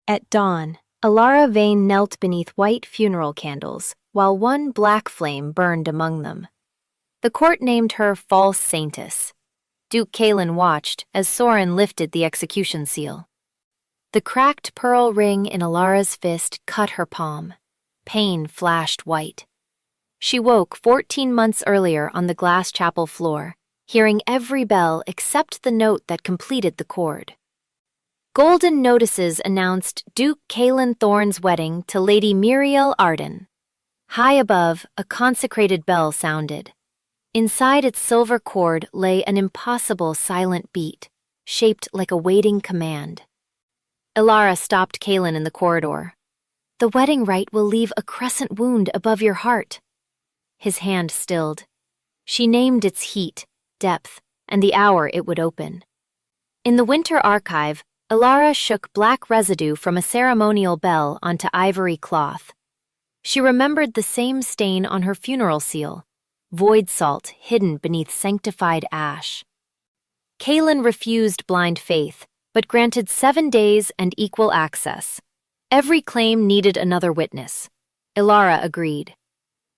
At dawn, Elara Vane knelt beneath white funeral candles, while one black flame burned among them. The court named her false Saintess. Duke Kaelin watched as Soren lifted the execution seal. The cracked pearl ring in Elara's fist cut her palm. Pain flashed white. She woke 14 months earlier on the glass chapel floor, hearing every bell except the note that completed the chord. Golden notices announced Duke Kaelin Thorne's wedding to Lady Muriel Arden. High above, a consecrated bell sounded. Inside its silver cord lay an impossible silent beat, shaped like a waiting command. Elara stopped Kaelin in the corridor. "The wedding rite will leave a crescent wound above your heart." His hand stilled. She named its heat, depth, and the hour it would open. In the winter archive, Elara shook black residue from a ceremonial bell onto ivory cloth. She remembered the same stain on her funeral seal, void salt hidden beneath sanctified ash. Kaelin refused blind faith, but granted 7 days and equal access. Every claim needed another witness. Elara agreed.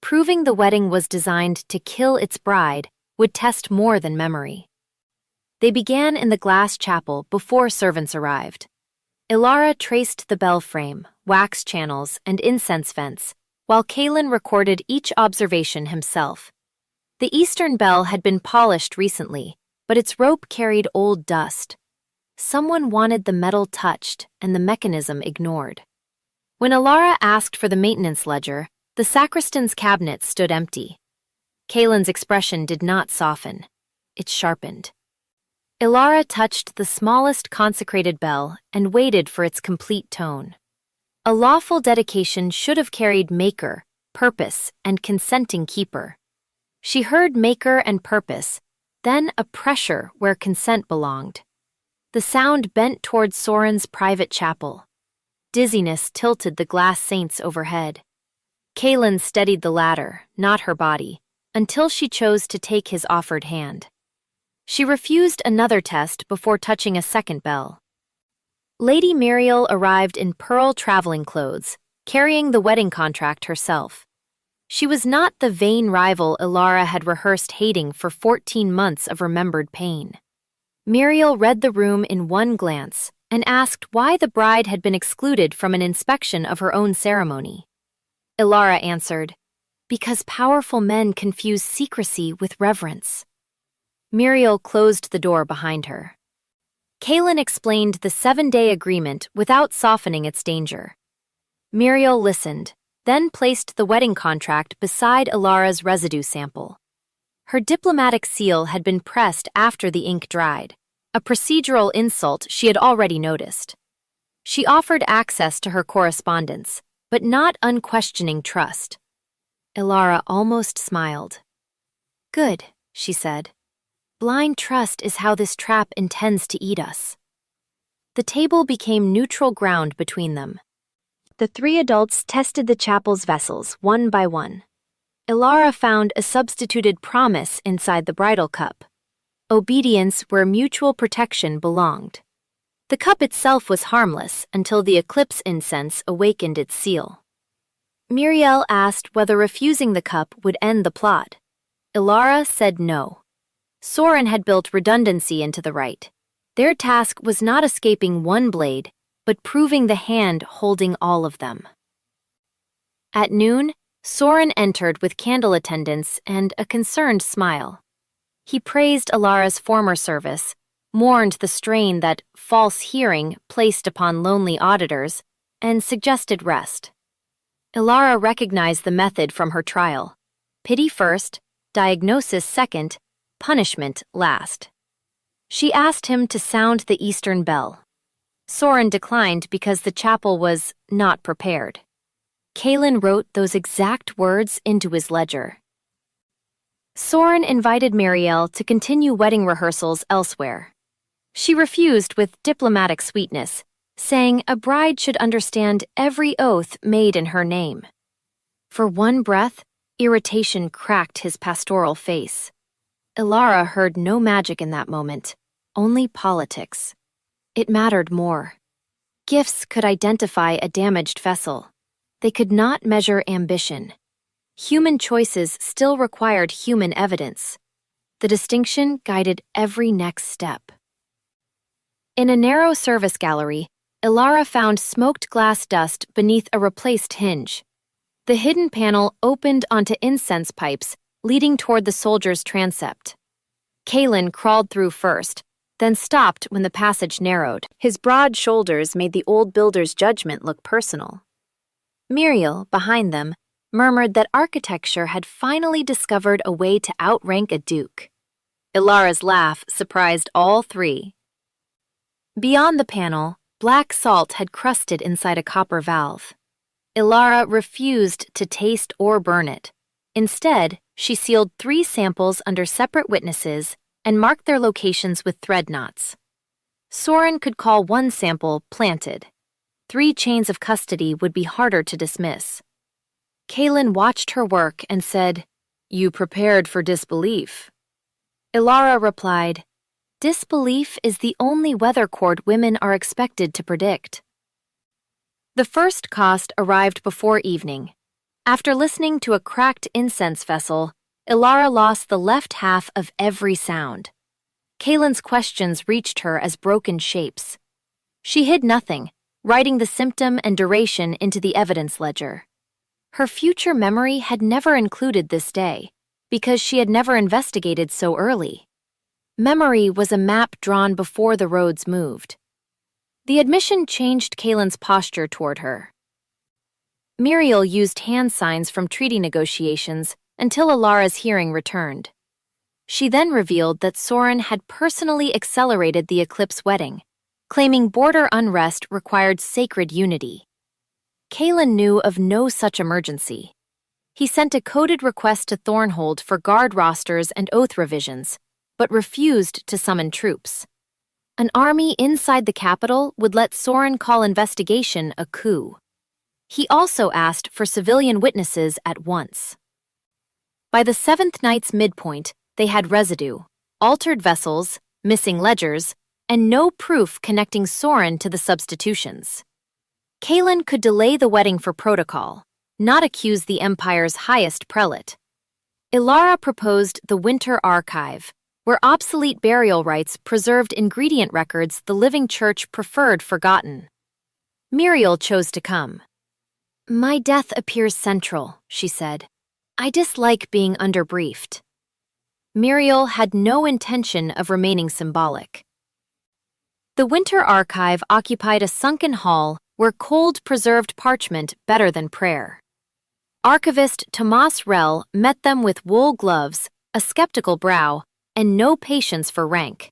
Proving the wedding was designed to kill its bride would test more than memory. They began in the glass chapel before servants arrived. Elara traced the bell frame, wax channels, and incense vents, while Kaelin recorded each observation himself. The eastern bell had been polished recently, but its rope carried old dust. Someone wanted the metal touched and the mechanism ignored. When Elara asked for the maintenance ledger, the sacristan's cabinet stood empty. Kaelin's expression did not soften. It sharpened. Elara touched the smallest consecrated bell and waited for its complete tone. A lawful dedication should have carried maker, purpose, and consenting keeper. She heard maker and purpose, then a pressure where consent belonged. The sound bent toward Soren's private chapel. Dizziness tilted the glass saints overhead. Kaelin steadied the ladder, not her body, until she chose to take his offered hand. She refused another test before touching a second bell. Lady Muriel arrived in pearl traveling clothes, carrying the wedding contract herself. She was not the vain rival Elara had rehearsed hating for 14 months of remembered pain. Muriel read the room in one glance and asked why the bride had been excluded from an inspection of her own ceremony. Elara answered, "Because powerful men confuse secrecy with reverence." Muriel closed the door behind her. Kaelin explained the 7-day agreement without softening its danger. Muriel listened, then placed the wedding contract beside Elara's residue sample. Her diplomatic seal had been pressed after the ink dried, a procedural insult she had already noticed. She offered access to her correspondence, but not unquestioning trust. Elara almost smiled. "Good," she said. "Blind trust is how this trap intends to eat us." The table became neutral ground between them. The 3 adults tested the chapel's vessels one by one. Elara found a substituted promise inside the bridal cup. Obedience where mutual protection belonged. The cup itself was harmless until the eclipse incense awakened its seal. Muriel asked whether refusing the cup would end the plot. Elara said no. Soren had built redundancy into the rite. Their task was not escaping one blade, but proving the hand holding all of them. At noon, Soren entered with candle attendants and a concerned smile. He praised Elara's former service, mourned the strain that false hearing placed upon lonely auditors, and suggested rest. Elara recognized the method from her trial. Pity first, diagnosis second, punishment last. She asked him to sound the eastern bell. Soren declined because the chapel was not prepared. Kaelin wrote those exact words into his ledger. Soren invited Muriel to continue wedding rehearsals elsewhere. She refused with diplomatic sweetness, saying a bride should understand every oath made in her name. For one breath, irritation cracked his pastoral face. Elara heard no magic in that moment, only politics. It mattered more. Gifts could identify a damaged vessel. They could not measure ambition. Human choices still required human evidence. The distinction guided every next step. In a narrow service gallery, Elara found smoked glass dust beneath a replaced hinge. The hidden panel opened onto incense pipes, leading toward the soldier's transept. Kalen crawled through first, then stopped when the passage narrowed. His broad shoulders made the old builder's judgment look personal. Muriel, behind them, murmured that architecture had finally discovered a way to outrank a duke. Elara's laugh surprised all three. Beyond the panel, black salt had crusted inside a copper valve. Elara refused to taste or burn it. Instead, she sealed 3 samples under separate witnesses and marked their locations with thread knots. Soren could call one sample planted. 3 chains of custody would be harder to dismiss. Kalen watched her work and said, "You prepared for disbelief." Elara replied, "Disbelief is the only weather cord women are expected to predict." The first cost arrived before evening. After listening to a cracked incense vessel, Elara lost the left half of every sound. Kalen's questions reached her as broken shapes. She hid nothing, writing the symptom and duration into the evidence ledger. Her future memory had never included this day, because she had never investigated so early. Memory was a map drawn before the roads moved. The admission changed Kalen's posture toward her. Muriel used hand signs from treaty negotiations until Elara's hearing returned. She then revealed that Soren had personally accelerated the eclipse wedding, claiming border unrest required sacred unity. Kalen knew of no such emergency. He sent a coded request to Thornhold for guard rosters and oath revisions, but refused to summon troops. An army inside the capital would let Soren call investigation a coup. He also asked for civilian witnesses at once. By the 7th night's midpoint, they had residue, altered vessels, missing ledgers, and no proof connecting Soren to the substitutions. Kalen could delay the wedding for protocol, not accuse the Empire's highest prelate. Elara proposed the Winter Archive, where obsolete burial rites preserved ingredient records the living church preferred forgotten. Muriel chose to come. "My death appears central," she said. "I dislike being underbriefed." Muriel had no intention of remaining symbolic. The Winter Archive occupied a sunken hall where cold preserved parchment better than prayer. Archivist Tomas Rell met them with wool gloves, a skeptical brow, and no patience for rank.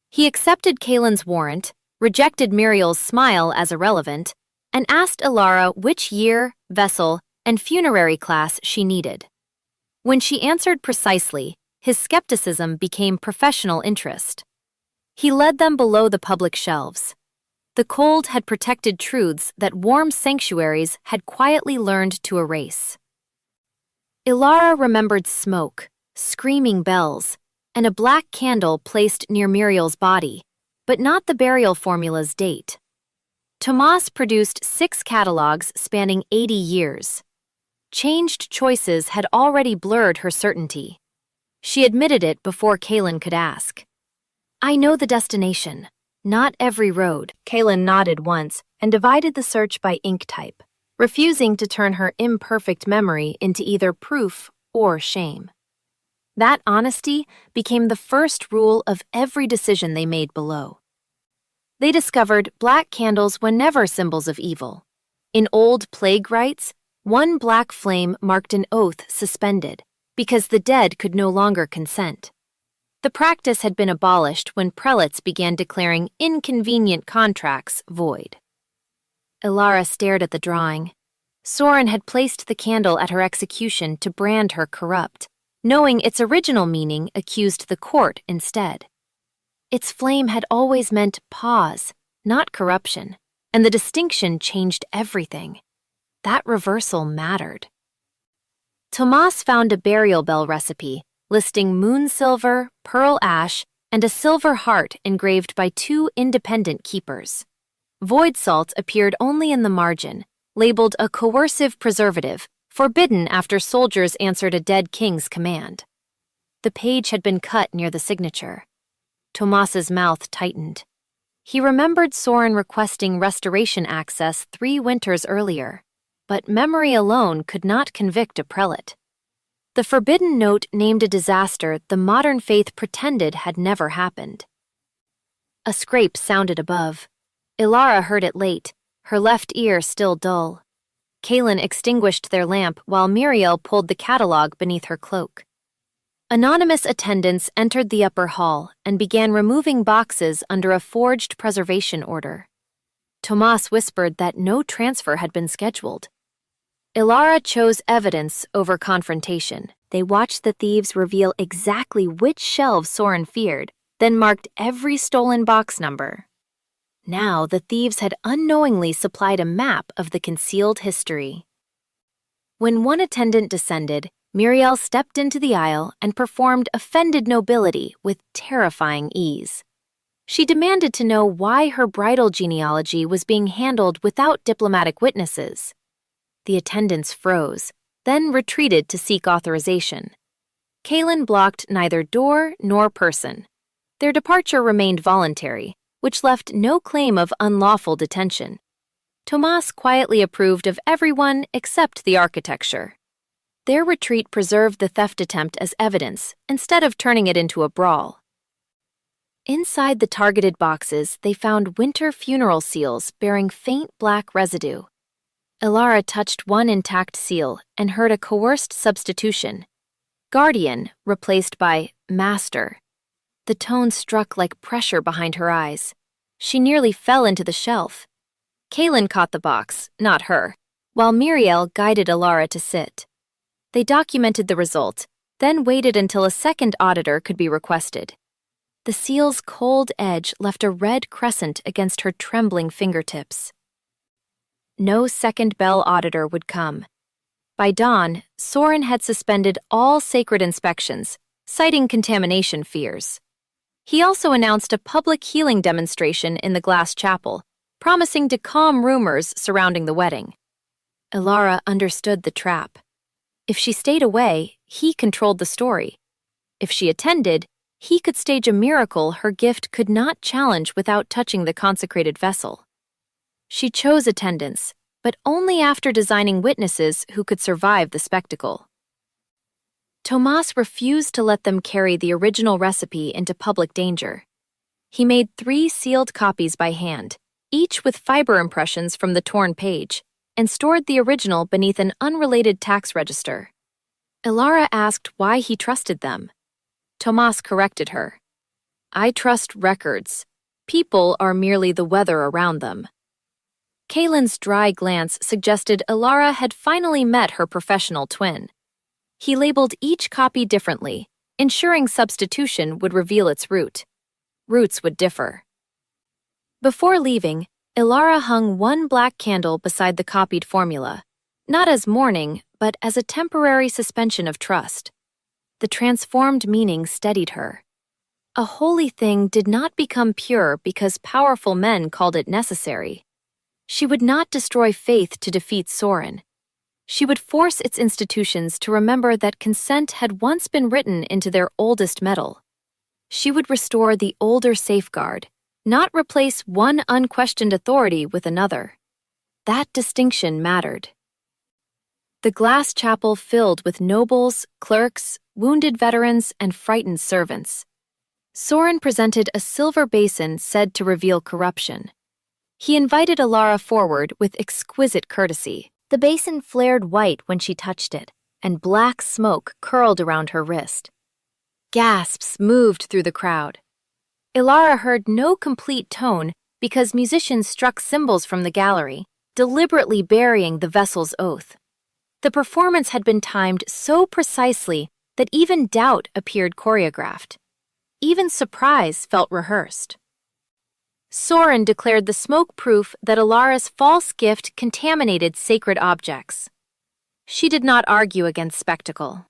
He accepted Kalen's warrant, rejected Muriel's smile as irrelevant, and asked Elara which year, vessel, and funerary class she needed. When she answered precisely, his skepticism became professional interest. He led them below the public shelves. The cold had protected truths that warm sanctuaries had quietly learned to erase. Elara remembered smoke, screaming bells, and a black candle placed near Muriel's body, but not the burial formula's date. Tomas produced 6 catalogs spanning 80 years. Changed choices had already blurred her certainty. She admitted it before Kalen could ask. "I know the destination, not every road." Kalen nodded once and divided the search by ink type, refusing to turn her imperfect memory into either proof or shame. That honesty became the first rule of every decision they made below. They discovered black candles were never symbols of evil. In old plague rites, one black flame marked an oath suspended, because the dead could no longer consent. The practice had been abolished when prelates began declaring inconvenient contracts void. Elara stared at the drawing. Soren had placed the candle at her execution to brand her corrupt, knowing its original meaning accused the court instead. Its flame had always meant pause, not corruption, and the distinction changed everything. That reversal mattered. Tomas found a burial bell recipe listing moon silver, pearl ash, and a silver heart engraved by 2 independent keepers. Void salt appeared only in the margin, labeled a coercive preservative, forbidden after soldiers answered a dead king's command. The page had been cut near the signature. Tomas's mouth tightened. He remembered Soren requesting restoration access 3 winters earlier, but memory alone could not convict a prelate. The forbidden note named a disaster the modern faith pretended had never happened. A scrape sounded above. Elara heard it late, her left ear still dull. Kaelin extinguished their lamp while Muriel pulled the catalog beneath her cloak. Anonymous attendants entered the upper hall and began removing boxes under a forged preservation order. Tomas whispered that no transfer had been scheduled. Elara chose evidence over confrontation. They watched the thieves reveal exactly which shelves Soren feared, then marked every stolen box number. Now the thieves had unknowingly supplied a map of the concealed history. When one attendant descended, Muriel stepped into the aisle and performed offended nobility with terrifying ease. She demanded to know why her bridal genealogy was being handled without diplomatic witnesses. The attendants froze, then retreated to seek authorization. Kaelin blocked neither door nor person. Their departure remained voluntary, which left no claim of unlawful detention. Tomas quietly approved of everyone except the architecture. Their retreat preserved the theft attempt as evidence instead of turning it into a brawl. Inside the targeted boxes, they found winter funeral seals bearing faint black residue. Elara touched one intact seal and heard a coerced substitution. Guardian replaced by Master. The tone struck like pressure behind her eyes. She nearly fell into the shelf. Kaelin caught the box, not her, while Muriel guided Elara to sit. They documented the result, then waited until a second auditor could be requested. The seal's cold edge left a red crescent against her trembling fingertips. No second bell auditor would come. By dawn, Soren had suspended all sacred inspections, citing contamination fears. He also announced a public healing demonstration in the glass chapel, promising to calm rumors surrounding the wedding. Elara understood the trap. If she stayed away, he controlled the story. If she attended, he could stage a miracle her gift could not challenge without touching the consecrated vessel. She chose attendance, but only after designing witnesses who could survive the spectacle. Tomas refused to let them carry the original recipe into public danger. He made 3 sealed copies by hand, each with fiber impressions from the torn page, and stored the original beneath an unrelated tax register. Elara asked why he trusted them. Tomas corrected her. "I trust records. People are merely the weather around them." Kaelin's dry glance suggested Elara had finally met her professional twin. He labeled each copy differently, ensuring substitution would reveal its root. Roots would differ. Before leaving, Elara hung one black candle beside the copied formula, not as mourning, but as a temporary suspension of trust. The transformed meaning steadied her. A holy thing did not become pure because powerful men called it necessary. She would not destroy faith to defeat Soren. She would force its institutions to remember that consent had once been written into their oldest metal. She would restore the older safeguard, not replace one unquestioned authority with another. That distinction mattered. The glass chapel filled with nobles, clerks, wounded veterans, and frightened servants. Soren presented a silver basin said to reveal corruption. He invited Elara forward with exquisite courtesy. The basin flared white when she touched it, and black smoke curled around her wrist. Gasps moved through the crowd. Elara heard no complete tone because musicians struck cymbals from the gallery, deliberately burying the vessel's oath. The performance had been timed so precisely that even doubt appeared choreographed. Even surprise felt rehearsed. Soren declared the smoke proof that Elara's false gift contaminated sacred objects. She did not argue against spectacle.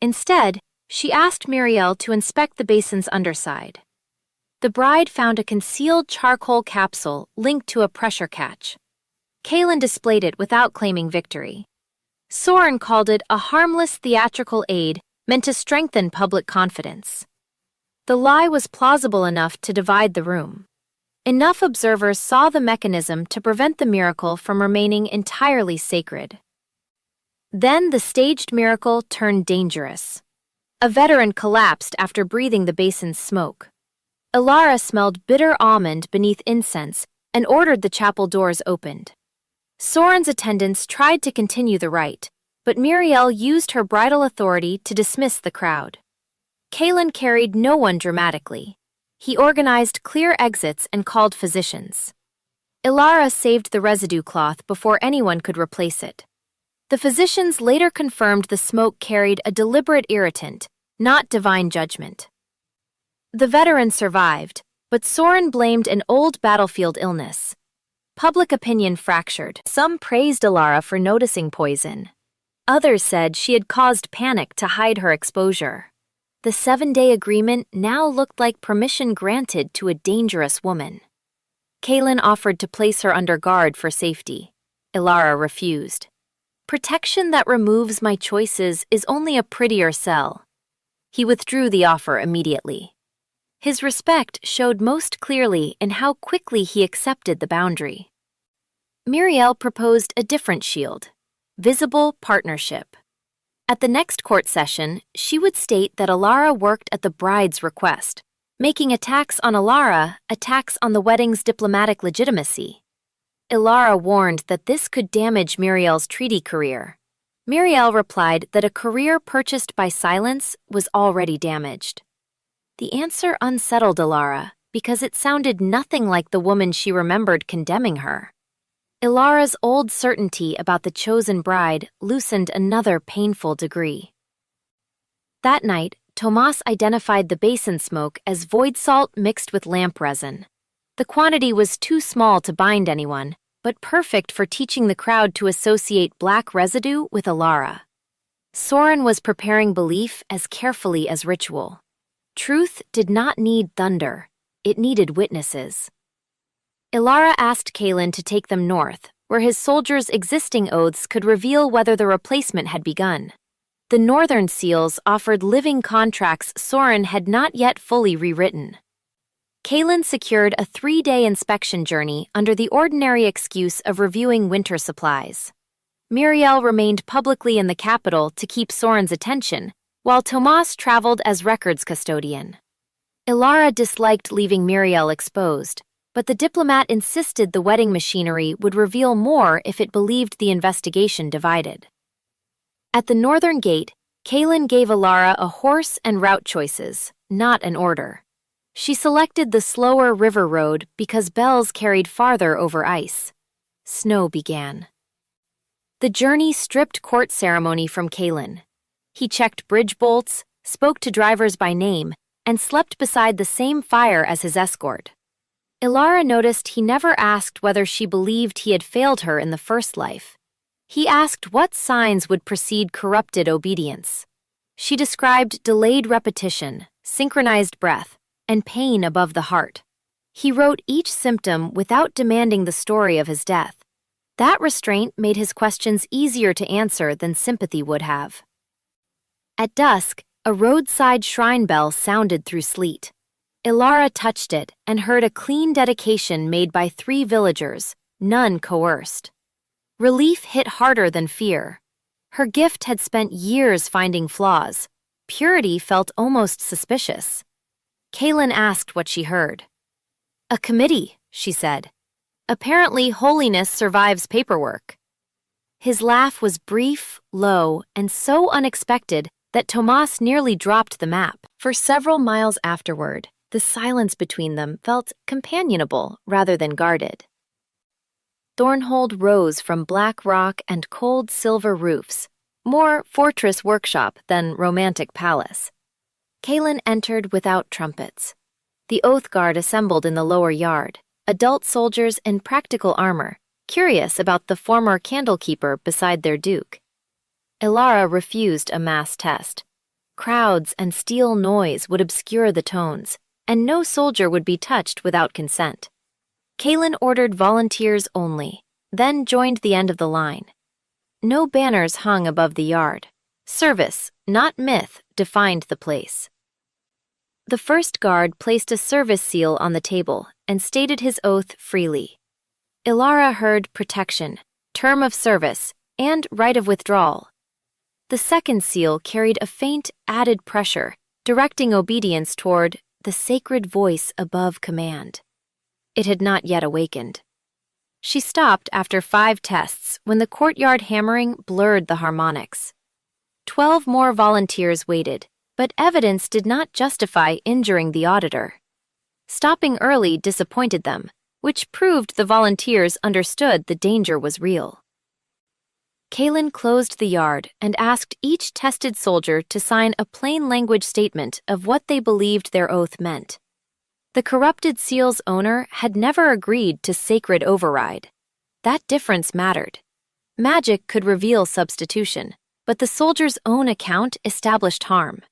Instead, she asked Muriel to inspect the basin's underside. The bride found a concealed charcoal capsule linked to a pressure catch. Kaylin displayed it without claiming victory. Soren called it a harmless theatrical aid meant to strengthen public confidence. The lie was plausible enough to divide the room. Enough observers saw the mechanism to prevent the miracle from remaining entirely sacred. Then the staged miracle turned dangerous. A veteran collapsed after breathing the basin's smoke. Elara smelled bitter almond beneath incense and ordered the chapel doors opened. Soren's attendants tried to continue the rite, but Muriel used her bridal authority to dismiss the crowd. Kaylin carried no one dramatically. He organized clear exits and called physicians. Elara saved the residue cloth before anyone could replace it. The physicians later confirmed the smoke carried a deliberate irritant, not divine judgment. The veteran survived, but Soren blamed an old battlefield illness. Public opinion fractured. Some praised Elara for noticing poison. Others said she had caused panic to hide her exposure. The 7-day agreement now looked like permission granted to a dangerous woman. Kaylin offered to place her under guard for safety. Elara refused. Protection that removes my choices is only a prettier cell. He withdrew the offer immediately. His respect showed most clearly in how quickly he accepted the boundary. Muriel proposed a different shield: visible partnership. At the next court session, she would state that Elara worked at the bride's request, making attacks on Elara attacks on the wedding's diplomatic legitimacy. Elara warned that this could damage Muriel's treaty career. Muriel replied that a career purchased by silence was already damaged. The answer unsettled Elara because it sounded nothing like the woman she remembered condemning her. Elara's old certainty about the chosen bride loosened another painful degree. That night, Tomas identified the basin smoke as void salt mixed with lamp resin. The quantity was too small to bind anyone, but perfect for teaching the crowd to associate black residue with Elara. Soren was preparing belief as carefully as ritual. Truth did not need thunder, it needed witnesses. Elara asked Kaylin to take them north, where his soldiers' existing oaths could reveal whether the replacement had begun. The northern seals offered living contracts Soren had not yet fully rewritten. Kaylin secured a 3-day inspection journey under the ordinary excuse of reviewing winter supplies. Muriel remained publicly in the capital to keep Soren's attention, while Tomas traveled as records custodian. Elara disliked leaving Muriel exposed, but the diplomat insisted the wedding machinery would reveal more if it believed the investigation divided. At the northern gate, Kaylin gave Elara a horse and route choices, not an order. She selected the slower river road because bells carried farther over ice. Snow began. The journey stripped court ceremony from Kaylin. He checked bridge bolts, spoke to drivers by name, and slept beside the same fire as his escort. Elara noticed he never asked whether she believed he had failed her in the first life. He asked what signs would precede corrupted obedience. She described delayed repetition, synchronized breath, and pain above the heart. He wrote each symptom without demanding the story of his death. That restraint made his questions easier to answer than sympathy would have. At dusk, a roadside shrine bell sounded through sleet. Elara touched it and heard a clean dedication made by 3 villagers, none coerced. Relief hit harder than fear. Her gift had spent years finding flaws. Purity felt almost suspicious. Kaylin asked what she heard. "A committee," she said. "Apparently holiness survives paperwork." His laugh was brief, low, and so unexpected that Tomas nearly dropped the map. For several miles afterward, the silence between them felt companionable rather than guarded. Thornhold rose from black rock and cold silver roofs, more fortress workshop than romantic palace. Kaylin entered without trumpets. The oath guard assembled in the lower yard, adult soldiers in practical armor, curious about the former candlekeeper beside their duke. Elara refused a mass test. Crowds and steel noise would obscure the tones. and no soldier would be touched without consent. Kaelin ordered volunteers only, then joined the end of the line. No banners hung above the yard. Service, not myth, defined the place. The first guard placed a service seal on the table and stated his oath freely. Elara heard protection, term of service, and right of withdrawal. The second seal carried a faint, added pressure, directing obedience toward the sacred voice above command. It had not yet awakened. She stopped after 5 tests when the courtyard hammering blurred the harmonics. 12 more volunteers waited, but evidence did not justify injuring the auditor. Stopping early disappointed them, which proved the volunteers understood the danger was real. Kaelin closed the yard and asked each tested soldier to sign a plain language statement of what they believed their oath meant. The corrupted seal's owner had never agreed to sacred override. That difference mattered. Magic could reveal substitution, but the soldier's own account established harm.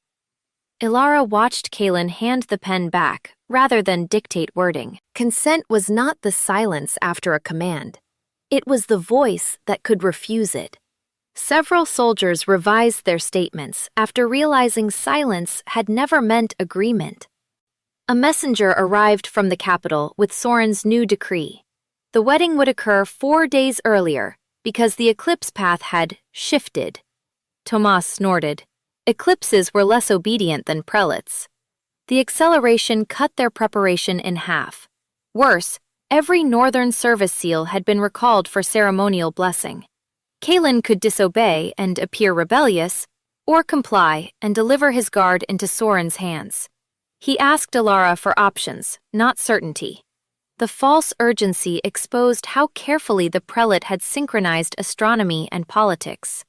Elara watched Kaelin hand the pen back, rather than dictate wording. Consent was not the silence after a command. It was the voice that could refuse it. Several soldiers revised their statements after realizing silence had never meant agreement. A messenger arrived from the capital with Soren's new decree. The wedding would occur 4 days earlier because the eclipse path had shifted. Tomas snorted. Eclipses were less obedient than prelates. The acceleration cut their preparation in half. Worse, every northern service seal had been recalled for ceremonial blessing. Kaelin could disobey and appear rebellious, or comply and deliver his guard into Soren's hands. He asked Elara for options, not certainty. The false urgency exposed how carefully the prelate had synchronized astronomy and politics.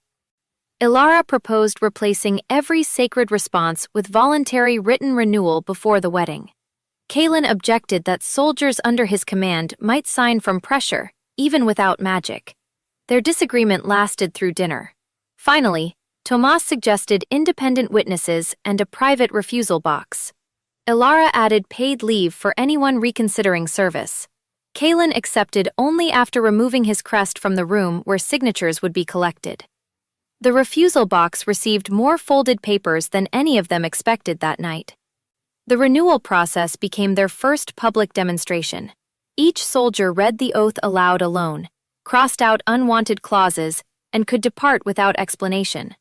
Elara proposed replacing every sacred response with voluntary written renewal before the wedding. Kaelin objected that soldiers under his command might sign from pressure, even without magic. Their disagreement lasted through dinner. Finally, Tomas suggested independent witnesses and a private refusal box. Elara added paid leave for anyone reconsidering service. Kaelin accepted only after removing his crest from the room where signatures would be collected. The refusal box received more folded papers than any of them expected that night. The renewal process became their first public demonstration. Each soldier read the oath aloud alone, crossed out unwanted clauses, and could depart without explanation.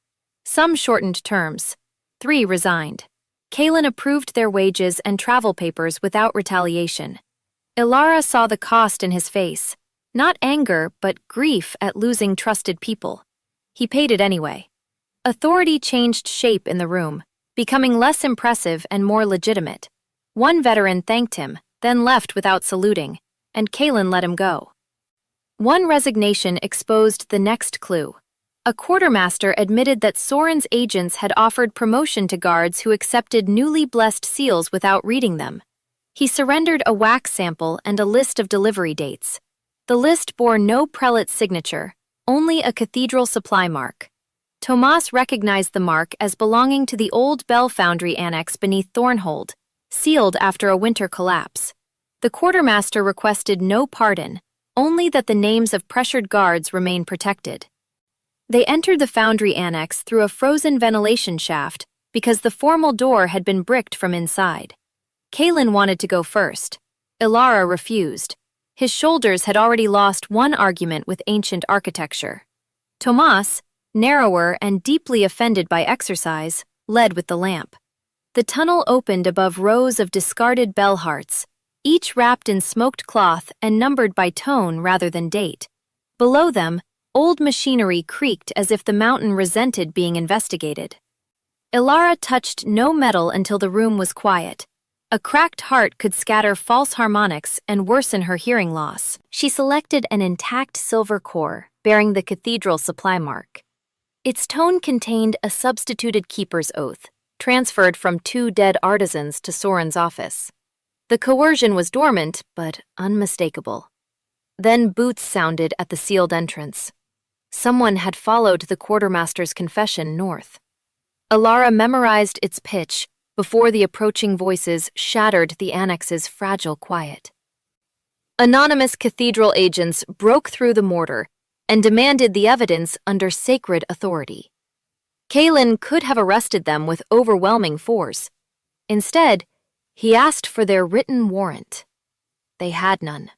Some shortened terms. 3 resigned. Kaelin approved their wages and travel papers without retaliation. Elara saw the cost in his face. Not anger, but grief at losing trusted people. He paid it anyway. Authority changed shape in the room, becoming less impressive and more legitimate. One veteran thanked him, then left without saluting, and Kaelin let him go. One resignation exposed the next clue. A quartermaster admitted that Soren's agents had offered promotion to guards who accepted newly blessed seals without reading them. He surrendered a wax sample and a list of delivery dates. The list bore no prelate's signature, only a cathedral supply mark. Tomas recognized the mark as belonging to the old bell foundry annex beneath Thornhold, sealed after a winter collapse. The quartermaster requested no pardon, only that the names of pressured guards remain protected. They entered the foundry annex through a frozen ventilation shaft because the formal door had been bricked from inside. Kaelin wanted to go first. Elara refused. His shoulders had already lost one argument with ancient architecture. Tomas, narrower and deeply offended by exercise, led with the lamp. The tunnel opened above rows of discarded bell hearts, each wrapped in smoked cloth and numbered by tone rather than date. Below them, old machinery creaked as if the mountain resented being investigated. Elara touched no metal until the room was quiet. A cracked heart could scatter false harmonics and worsen her hearing loss. She selected an intact silver core, bearing the cathedral supply mark. Its tone contained a substituted keeper's oath, transferred from 2 dead artisans to Soren's office. The coercion was dormant, but unmistakable. Then boots sounded at the sealed entrance. Someone had followed the quartermaster's confession north. Elara memorized its pitch before the approaching voices shattered the annex's fragile quiet. Anonymous cathedral agents broke through the mortar and demanded the evidence under sacred authority. Kaelin could have arrested them with overwhelming force. Instead, he asked for their written warrant. They had none.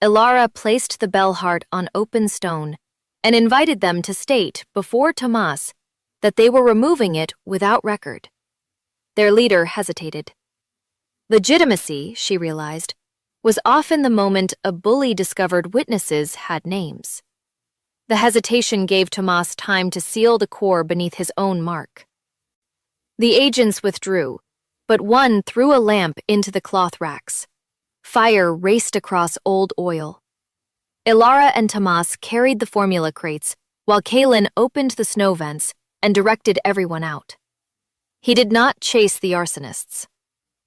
Elara placed the bell heart on open stone and invited them to state before Tomas that they were removing it without record. Their leader hesitated. Legitimacy, she realized, was often the moment a bully discovered witnesses had names. The hesitation gave Tomas time to seal the core beneath his own mark. The agents withdrew, but one threw a lamp into the cloth racks. Fire raced across old oil. Elara and Tomas carried the formula crates, while Kaelin opened the snow vents and directed everyone out. He did not chase the arsonists.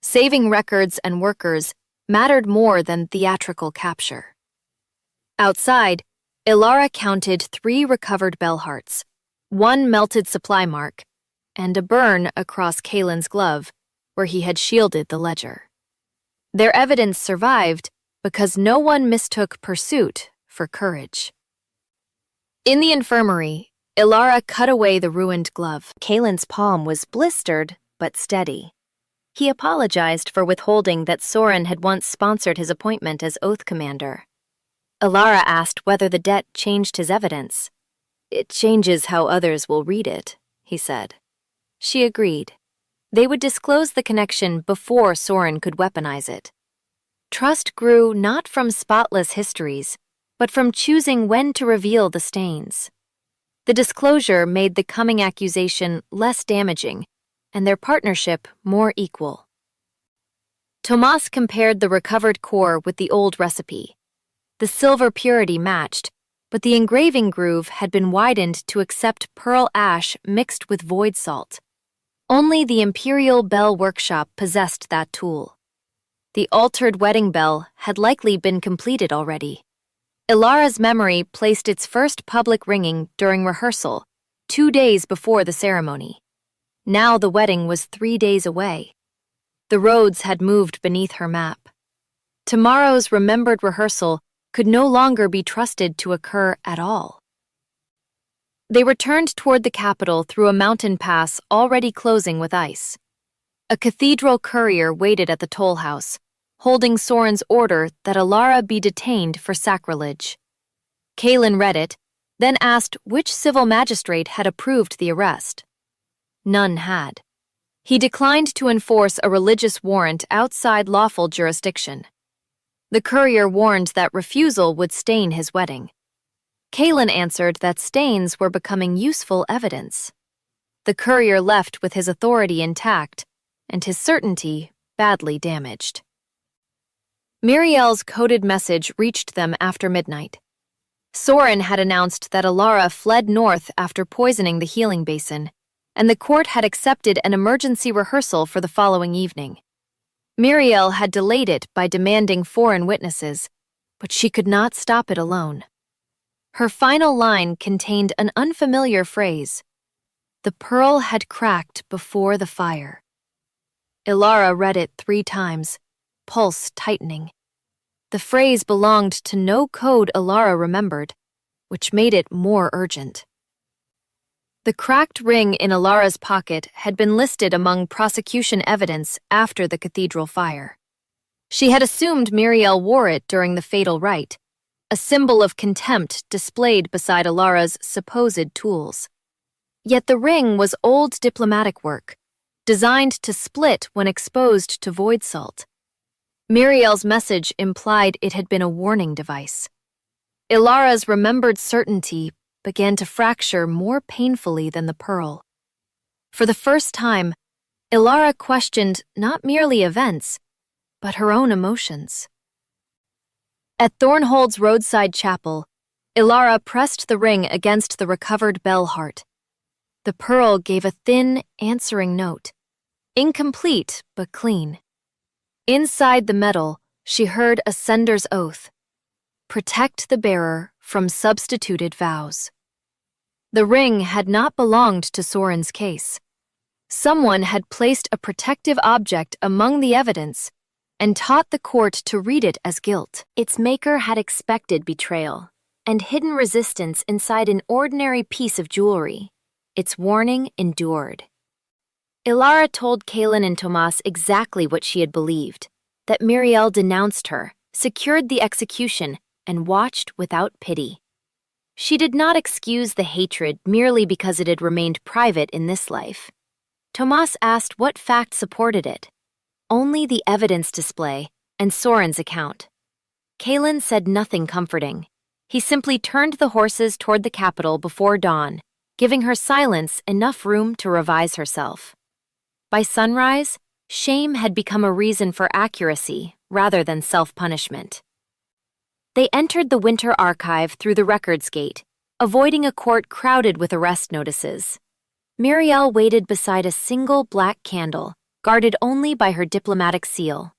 Saving records and workers mattered more than theatrical capture. Outside, Elara counted 3 recovered bell hearts, 1 melted supply mark, and a burn across Kaelin's glove where he had shielded the ledger. Their evidence survived because no one mistook pursuit for courage. In the infirmary, Elara cut away the ruined glove. Kaelin's palm was blistered but steady. He apologized for withholding that Soren had once sponsored his appointment as Oath Commander. Elara asked whether the debt changed his evidence. "It changes how others will read it," he said. She agreed. They would disclose the connection before Soren could weaponize it. Trust grew not from spotless histories, but from choosing when to reveal the stains. The disclosure made the coming accusation less damaging, and their partnership more equal. Tomas compared the recovered core with the old recipe. The silver purity matched, but the engraving groove had been widened to accept pearl ash mixed with void salt. Only the Imperial Bell Workshop possessed that tool. The altered wedding bell had likely been completed already. Elara's memory placed its first public ringing during rehearsal, 2 days before the ceremony. Now the wedding was 3 days away. The roads had moved beneath her map. Tomorrow's remembered rehearsal could no longer be trusted to occur at all. They returned toward the capital through a mountain pass already closing with ice. A cathedral courier waited at the toll house, holding Soren's order that Elara be detained for sacrilege. Kaelin read it, then asked which civil magistrate had approved the arrest. None had. He declined to enforce a religious warrant outside lawful jurisdiction. The courier warned that refusal would stain his wedding. Kaelin answered that stains were becoming useful evidence. The courier left with his authority intact and his certainty badly damaged. Miriel's coded message reached them after midnight. Soren had announced that Elara fled north after poisoning the healing basin, and the court had accepted an emergency rehearsal for the following evening. Miriel had delayed it by demanding foreign witnesses, but she could not stop it alone. Her final line contained an unfamiliar phrase. The pearl had cracked before the fire. Elara read it 3 times, pulse tightening. The phrase belonged to no code Elara remembered, which made it more urgent. The cracked ring in Elara's pocket had been listed among prosecution evidence after the cathedral fire. She had assumed Miriel wore it during the fatal rite, a symbol of contempt displayed beside Elara's supposed tools. Yet the ring was old diplomatic work, designed to split when exposed to void salt. Miriel's message implied it had been a warning device. Elara's remembered certainty began to fracture more painfully than the pearl. For the first time, Elara questioned not merely events, but her own emotions. At Thornhold's roadside chapel, Elara pressed the ring against the recovered bell heart. The pearl gave a thin, answering note, incomplete but clean. Inside the metal, she heard a sender's oath: protect the bearer from substituted vows. The ring had not belonged to Soren's case. Someone had placed a protective object among the evidence and taught the court to read it as guilt. Its maker had expected betrayal and hidden resistance inside an ordinary piece of jewelry. Its warning endured. Elara told Kaylin and Tomas exactly what she had believed, that Muriel denounced her, secured the execution, and watched without pity. She did not excuse the hatred merely because it had remained private in this life. Tomas asked what fact supported it. Only the evidence display and Soren's account. Kaylin said nothing comforting. He simply turned the horses toward the capital before dawn, giving her silence enough room to revise herself. By sunrise, shame had become a reason for accuracy rather than self-punishment. They entered the winter archive through the records gate, avoiding a court crowded with arrest notices. Muriel waited beside a single black candle, guarded only by her diplomatic seal.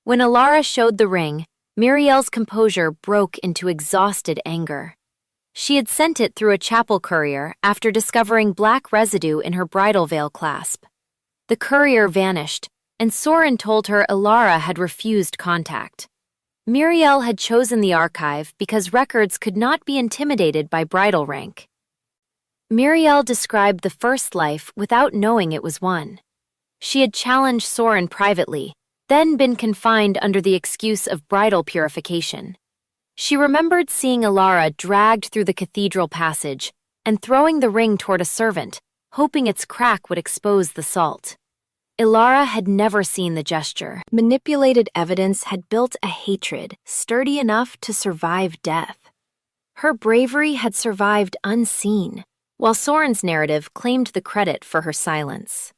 When Elara showed the ring, Muriel's composure broke into exhausted anger. She had sent it through a chapel courier after discovering black residue in her bridal veil clasp. The courier vanished, and Soren told her Elara had refused contact. Muriel had chosen the archive because records could not be intimidated by bridal rank. Muriel described the first life without knowing it was one. She had challenged Soren privately, then been confined under the excuse of bridal purification. She remembered seeing Elara dragged through the cathedral passage and throwing the ring toward a servant, hoping its crack would expose the salt. Elara had never seen the gesture. Manipulated evidence had built a hatred sturdy enough to survive death. Her bravery had survived unseen, while Soren's narrative claimed the credit for her silence.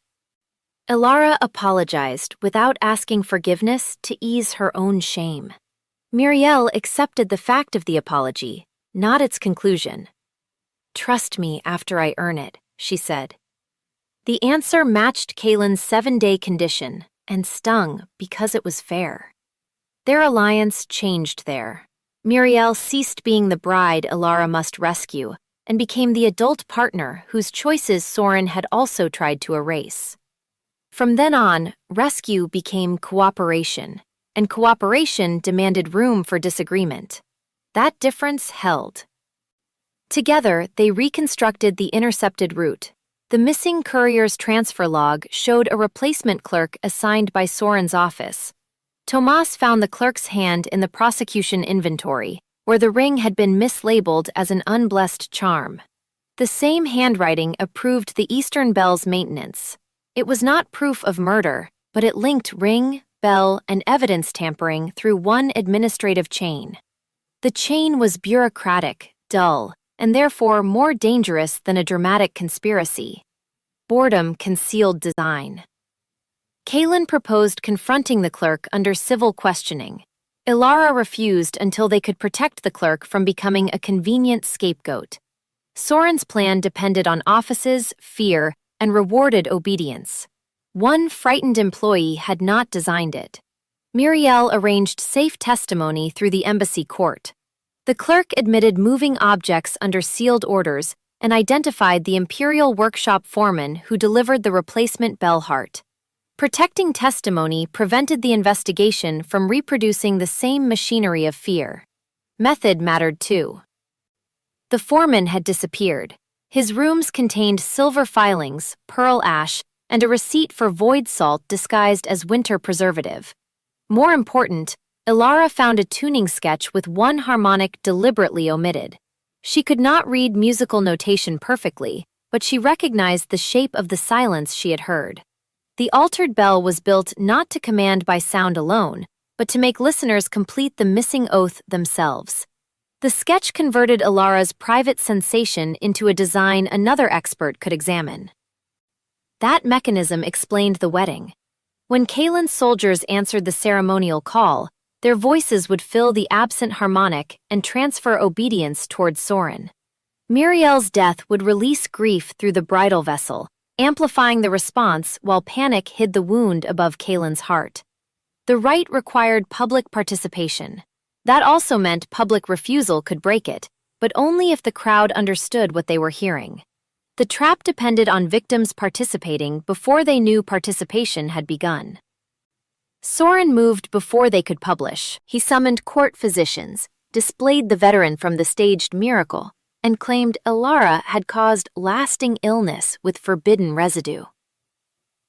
Elara apologized without asking forgiveness to ease her own shame. Muriel accepted the fact of the apology, not its conclusion. "Trust me after I earn it," she said. The answer matched Kaylin's 7-day condition and stung because it was fair. Their alliance changed there. Muriel ceased being the bride Elara must rescue and became the adult partner whose choices Soren had also tried to erase. From then on, rescue became cooperation, and cooperation demanded room for disagreement. That difference held. Together, they reconstructed the intercepted route. The missing courier's transfer log showed a replacement clerk assigned by Soren's office. Tomas found the clerk's hand in the prosecution inventory, where the ring had been mislabeled as an unblessed charm. The same handwriting approved the Eastern Bell's maintenance. It was not proof of murder, but it linked ring, bell, and evidence tampering through one administrative chain. The chain was bureaucratic, dull, and therefore more dangerous than a dramatic conspiracy. Boredom concealed design. Kaylin proposed confronting the clerk under civil questioning. Elara refused until they could protect the clerk from becoming a convenient scapegoat. Soren's plan depended on offices, fear, and rewarded obedience. One frightened employee had not designed it. Muriel arranged safe testimony through the embassy court. The clerk admitted moving objects under sealed orders and identified the Imperial Workshop foreman who delivered the replacement bell heart. Protecting testimony prevented the investigation from reproducing the same machinery of fear. Method mattered too. The foreman had disappeared. His rooms contained silver filings, pearl ash, and a receipt for void salt disguised as winter preservative. More important, Elara found a tuning sketch with one harmonic deliberately omitted. She could not read musical notation perfectly, but she recognized the shape of the silence she had heard. The altered bell was built not to command by sound alone, but to make listeners complete the missing oath themselves. The sketch converted Elara's private sensation into a design another expert could examine. That mechanism explained the wedding. When Kaylin's soldiers answered the ceremonial call, their voices would fill the absent harmonic and transfer obedience toward Soren. Muriel's death would release grief through the bridal vessel, amplifying the response while panic hid the wound above Kaylin's heart. The rite required public participation. That also meant public refusal could break it, but only if the crowd understood what they were hearing. The trap depended on victims participating before they knew participation had begun. Soren moved before they could publish. He summoned court physicians, displayed the veteran from the staged miracle, and claimed Elara had caused lasting illness with forbidden residue.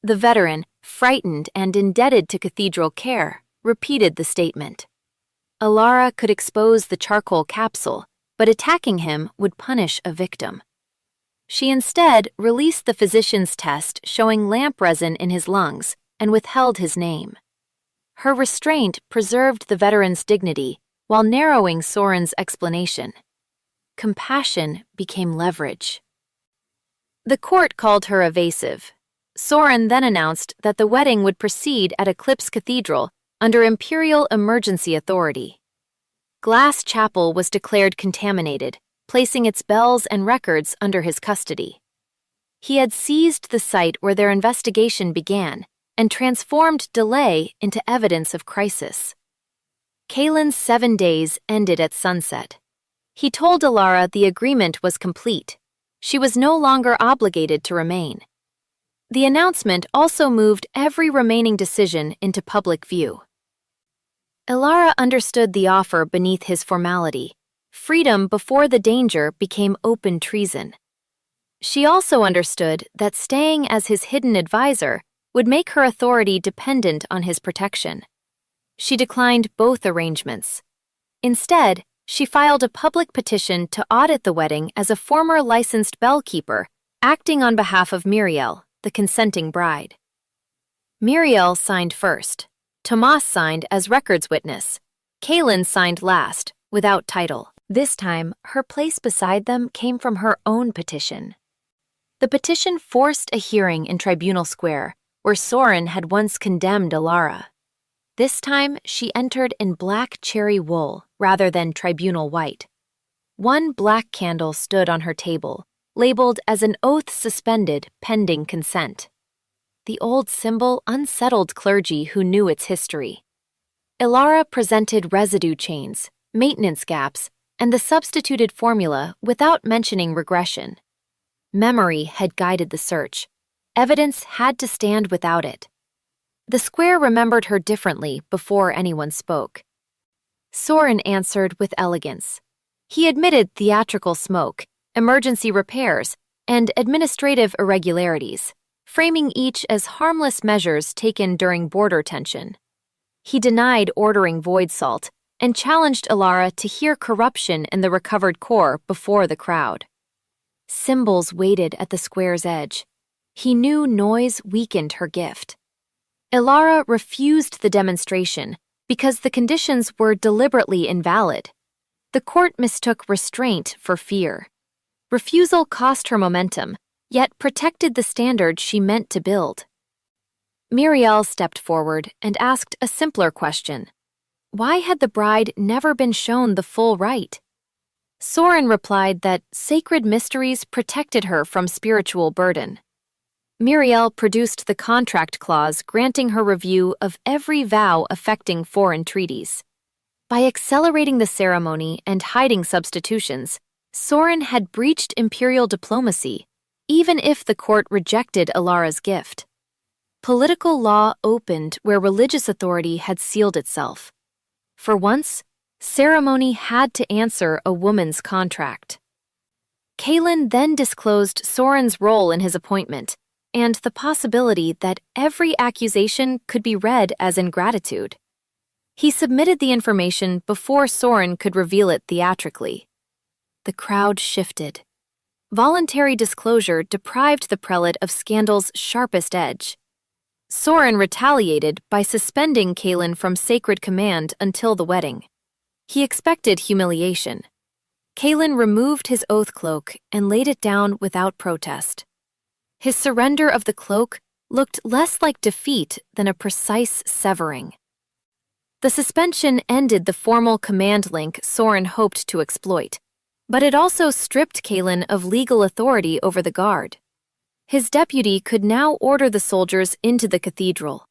The veteran, frightened and indebted to cathedral care, repeated the statement. Elara could expose the charcoal capsule, but attacking him would punish a victim. She instead released the physician's test showing lamp resin in his lungs and withheld his name. Her restraint preserved the veteran's dignity while narrowing Soren's explanation. Compassion became leverage. The court called her evasive. Soren then announced that the wedding would proceed at Eclipse Cathedral under imperial emergency authority. Glass Chapel was declared contaminated, placing its bells and records under his custody. He had seized the site where their investigation began and transformed delay into evidence of crisis. Kalen's 7 days ended at sunset. He told Elara the agreement was complete. She was no longer obligated to remain. The announcement also moved every remaining decision into public view. Elara understood the offer beneath his formality. Freedom before the danger became open treason. She also understood that staying as his hidden advisor would make her authority dependent on his protection. She declined both arrangements. Instead, she filed a public petition to audit the wedding as a former licensed bellkeeper, acting on behalf of Miriel, the consenting bride. Miriel signed first. Tomas signed as records witness. Kalen signed last, without title. This time, her place beside them came from her own petition. The petition forced a hearing in Tribunal Square, where Soren had once condemned Elara. This time, she entered in black cherry wool rather than tribunal white. One black candle stood on her table, labeled as an oath suspended pending consent. The old symbol unsettled clergy who knew its history. Elara presented residue chains, maintenance gaps, and the substituted formula without mentioning regression. Memory had guided the search. Evidence had to stand without it. The square remembered her differently before anyone spoke. Soren answered with elegance. He admitted theatrical smoke, emergency repairs, and administrative irregularities, framing each as harmless measures taken during border tension. He denied ordering void salt and challenged Elara to hear corruption in the recovered core before the crowd. Symbols waited at the square's edge. He knew noise weakened her gift. Elara refused the demonstration because the conditions were deliberately invalid. The court mistook restraint for fear. Refusal cost her momentum, yet protected the standard she meant to build. Miriel stepped forward and asked a simpler question. Why had the bride never been shown the full rite? Soren replied that sacred mysteries protected her from spiritual burden. Miriel produced the contract clause granting her review of every vow affecting foreign treaties. By accelerating the ceremony and hiding substitutions, Soren had breached imperial diplomacy, even if the court rejected Elara's gift. Political law opened where religious authority had sealed itself. For once, ceremony had to answer a woman's contract. Kalen then disclosed Soren's role in his appointment and the possibility that every accusation could be read as ingratitude. He submitted the information before Soren could reveal it theatrically. The crowd shifted. Voluntary disclosure deprived the prelate of scandal's sharpest edge. Soren retaliated by suspending Kalen from sacred command until the wedding. He expected humiliation. Kalen removed his oath cloak and laid it down without protest. His surrender of the cloak looked less like defeat than a precise severing. The suspension ended the formal command link Soren hoped to exploit, but it also stripped Kalen of legal authority over the guard. His deputy could now order the soldiers into the cathedral.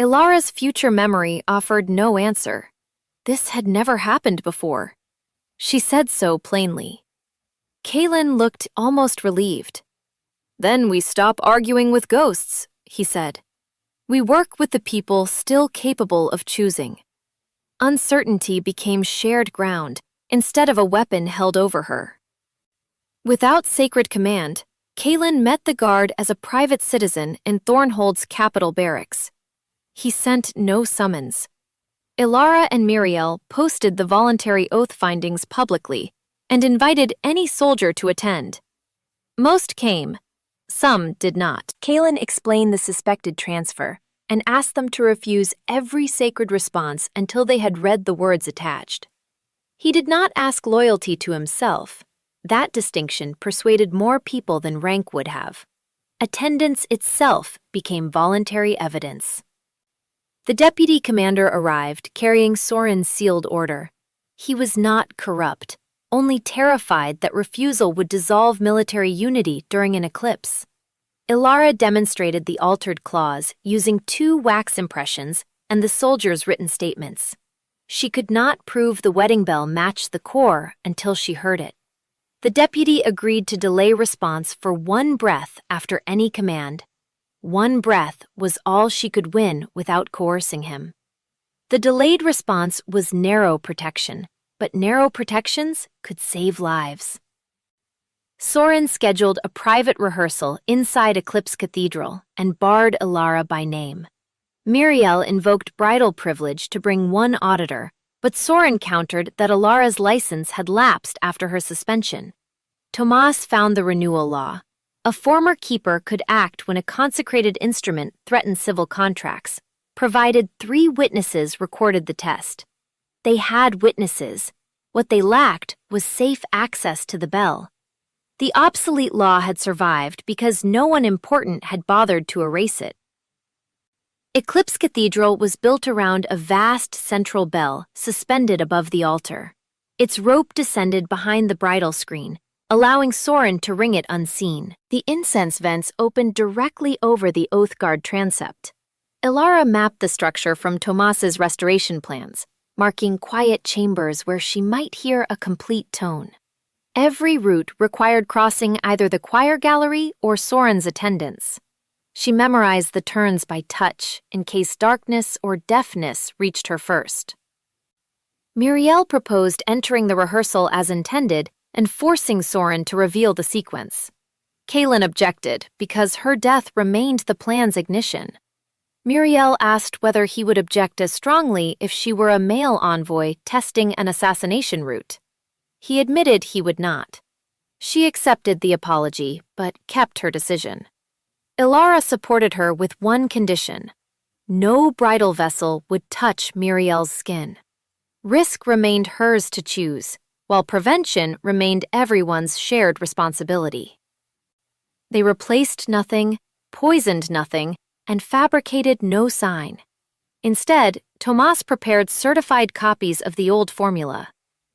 Elara's future memory offered no answer. This had never happened before. She said so plainly. Kalen looked almost relieved. Then we stop arguing with ghosts, he said. We work with the people still capable of choosing. Uncertainty became shared ground instead of a weapon held over her. Without sacred command, Kaelin met the guard as a private citizen in Thornhold's capital barracks. He sent no summons. Elara and Miriel posted the voluntary oath findings publicly and invited any soldier to attend. Most came. Some did not. Kaelin explained the suspected transfer and asked them to refuse every sacred response until they had read the words attached. He did not ask loyalty to himself. That distinction persuaded more people than rank would have. Attendance itself became voluntary evidence. The deputy commander arrived, carrying Sorin's sealed order. He was not corrupt, only terrified that refusal would dissolve military unity during an eclipse. Elara demonstrated the altered clause using 2 wax impressions and the soldiers' written statements. She could not prove the wedding bell matched the core until she heard it. The deputy agreed to delay response for 1 breath after any command. 1 breath was all she could win without coercing him. The delayed response was narrow protection, but narrow protections could save lives. Sorin scheduled a private rehearsal inside Eclipse Cathedral and barred Elara by name. Miriel invoked bridal privilege to bring 1 auditor, but Sorin countered that Elara's license had lapsed after her suspension. Tomas found the renewal law. A former keeper could act when a consecrated instrument threatened civil contracts, provided 3 witnesses recorded the test. They had witnesses. What they lacked was safe access to the bell. The obsolete law had survived because no one important had bothered to erase it. Eclipse Cathedral was built around a vast central bell suspended above the altar. Its rope descended behind the bridal screen, allowing Sorin to ring it unseen. The incense vents opened directly over the Oathguard transept. Elara mapped the structure from Tomas's restoration plans, marking quiet chambers where she might hear a complete tone. Every route required crossing either the choir gallery or Sorin's attendants. She memorized the turns by touch in case darkness or deafness reached her first. Miriel proposed entering the rehearsal as intended and forcing Sorin to reveal the sequence. Kaelin objected because her death remained the plan's ignition. Miriel asked whether he would object as strongly if she were a male envoy testing an assassination route. He admitted he would not. She accepted the apology, but kept her decision. Elara supported her with 1 condition. No bridal vessel would touch Miriel's skin. Risk remained hers to choose, while prevention remained everyone's shared responsibility. They replaced nothing, poisoned nothing, and fabricated no sign. Instead, Tomas prepared certified copies of the old formula.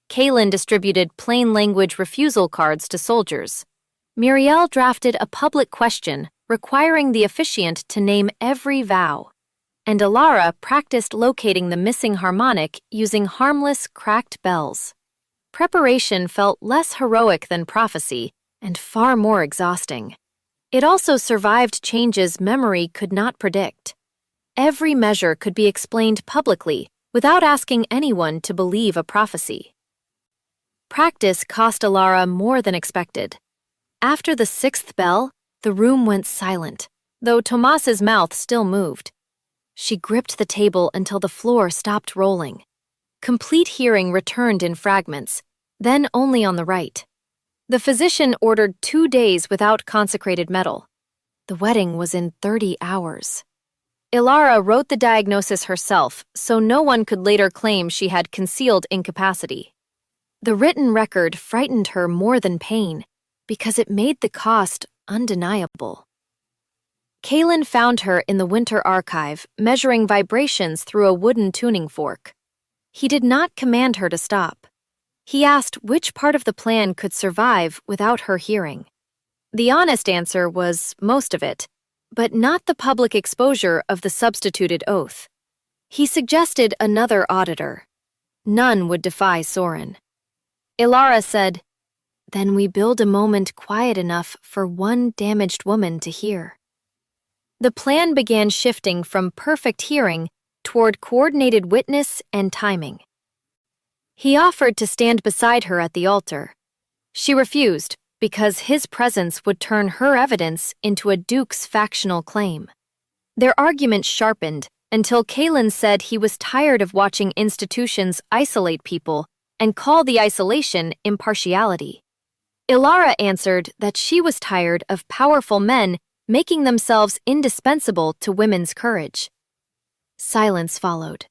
Kaelin distributed plain language refusal cards to soldiers. Miriel drafted a public question requiring the officiant to name every vow. And Elara practiced locating the missing harmonic using harmless, cracked bells. Preparation felt less heroic than prophecy and far more exhausting. It also survived changes memory could not predict. Every measure could be explained publicly without asking anyone to believe a prophecy. Practice cost Elara more than expected. After the 6th bell, the room went silent, though Tomas's mouth still moved. She gripped the table until the floor stopped rolling. Complete hearing returned in fragments, then only on the right. The physician ordered 2 days without consecrated metal. The wedding was in 30 hours. Elara wrote the diagnosis herself, so no one could later claim she had concealed incapacity. The written record frightened her more than pain, because it made the cost undeniable. Kaelin found her in the winter archive, measuring vibrations through a wooden tuning fork. He did not command her to stop. He asked which part of the plan could survive without her hearing. The honest answer was most of it, but not the public exposure of the substituted oath. He suggested another auditor. None would defy Sorin. Elara said, Then we build a moment quiet enough for one damaged woman to hear. The plan began shifting from perfect hearing toward coordinated witness and timing. He offered to stand beside her at the altar. She refused because his presence would turn her evidence into a duke's factional claim. Their argument sharpened until Kaelin said he was tired of watching institutions isolate people and call the isolation impartiality. Elara answered that she was tired of powerful men making themselves indispensable to women's courage. Silence followed.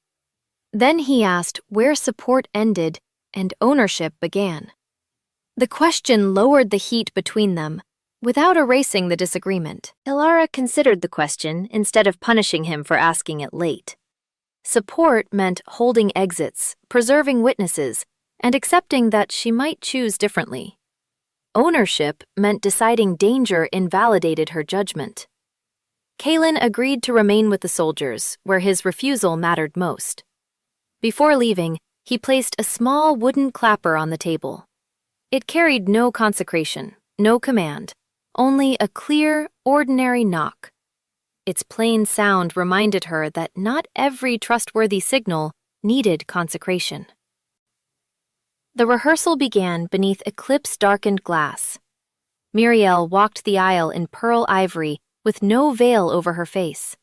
Then he asked where support ended and ownership began. The question lowered the heat between them, without erasing the disagreement. Elara considered the question instead of punishing him for asking it late. Support meant holding exits, preserving witnesses, and accepting that she might choose differently. Ownership meant deciding danger invalidated her judgment. Kaelin agreed to remain with the soldiers, where his refusal mattered most. Before leaving, he placed a small wooden clapper on the table. It carried no consecration, no command, only a clear, ordinary knock. Its plain sound reminded her that not every trustworthy signal needed consecration. The rehearsal began beneath eclipse-darkened glass. Miriel walked the aisle in pearl ivory with no veil over her face.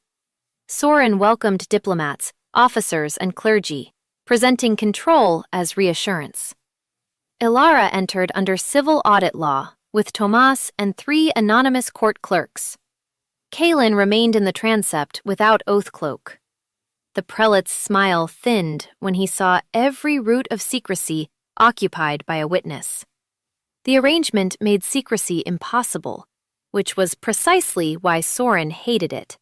Soren welcomed diplomats, officers, and clergy, presenting control as reassurance. Elara entered under civil audit law with Tomas and 3 anonymous court clerks. Kaelin remained in the transept without oath cloak. The prelate's smile thinned when he saw every root of secrecy occupied by a witness. The arrangement made secrecy impossible, which was precisely why Soren hated it.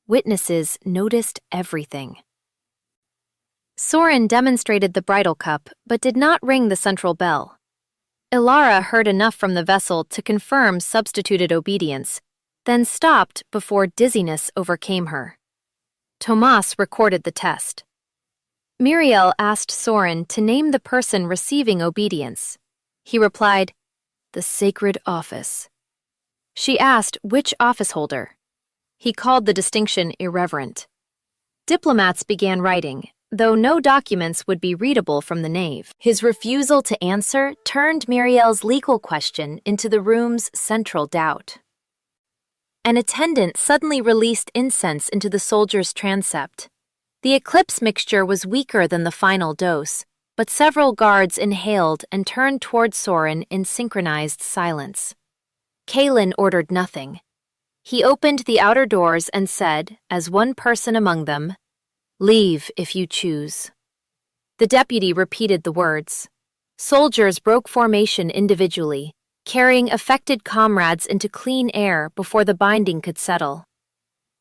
Witnesses noticed everything. Soren demonstrated the bridal cup but did not ring the central bell. Elara heard enough from the vessel to confirm substituted obedience, then stopped before dizziness overcame her. Tomas recorded the test. Miriel asked Soren to name the person receiving obedience. He replied, "The sacred office." She asked which office holder. He called the distinction irreverent. Diplomats began writing, though no documents would be readable from the nave. His refusal to answer turned Miriel's legal question into the room's central doubt. An attendant suddenly released incense into the soldier's transept. The eclipse mixture was weaker than the final dose, but several guards inhaled and turned toward Soren in synchronized silence. Kaelin ordered nothing. He opened the outer doors and said, as one person among them, "Leave if you choose." The deputy repeated the words. Soldiers broke formation individually, carrying affected comrades into clean air before the binding could settle.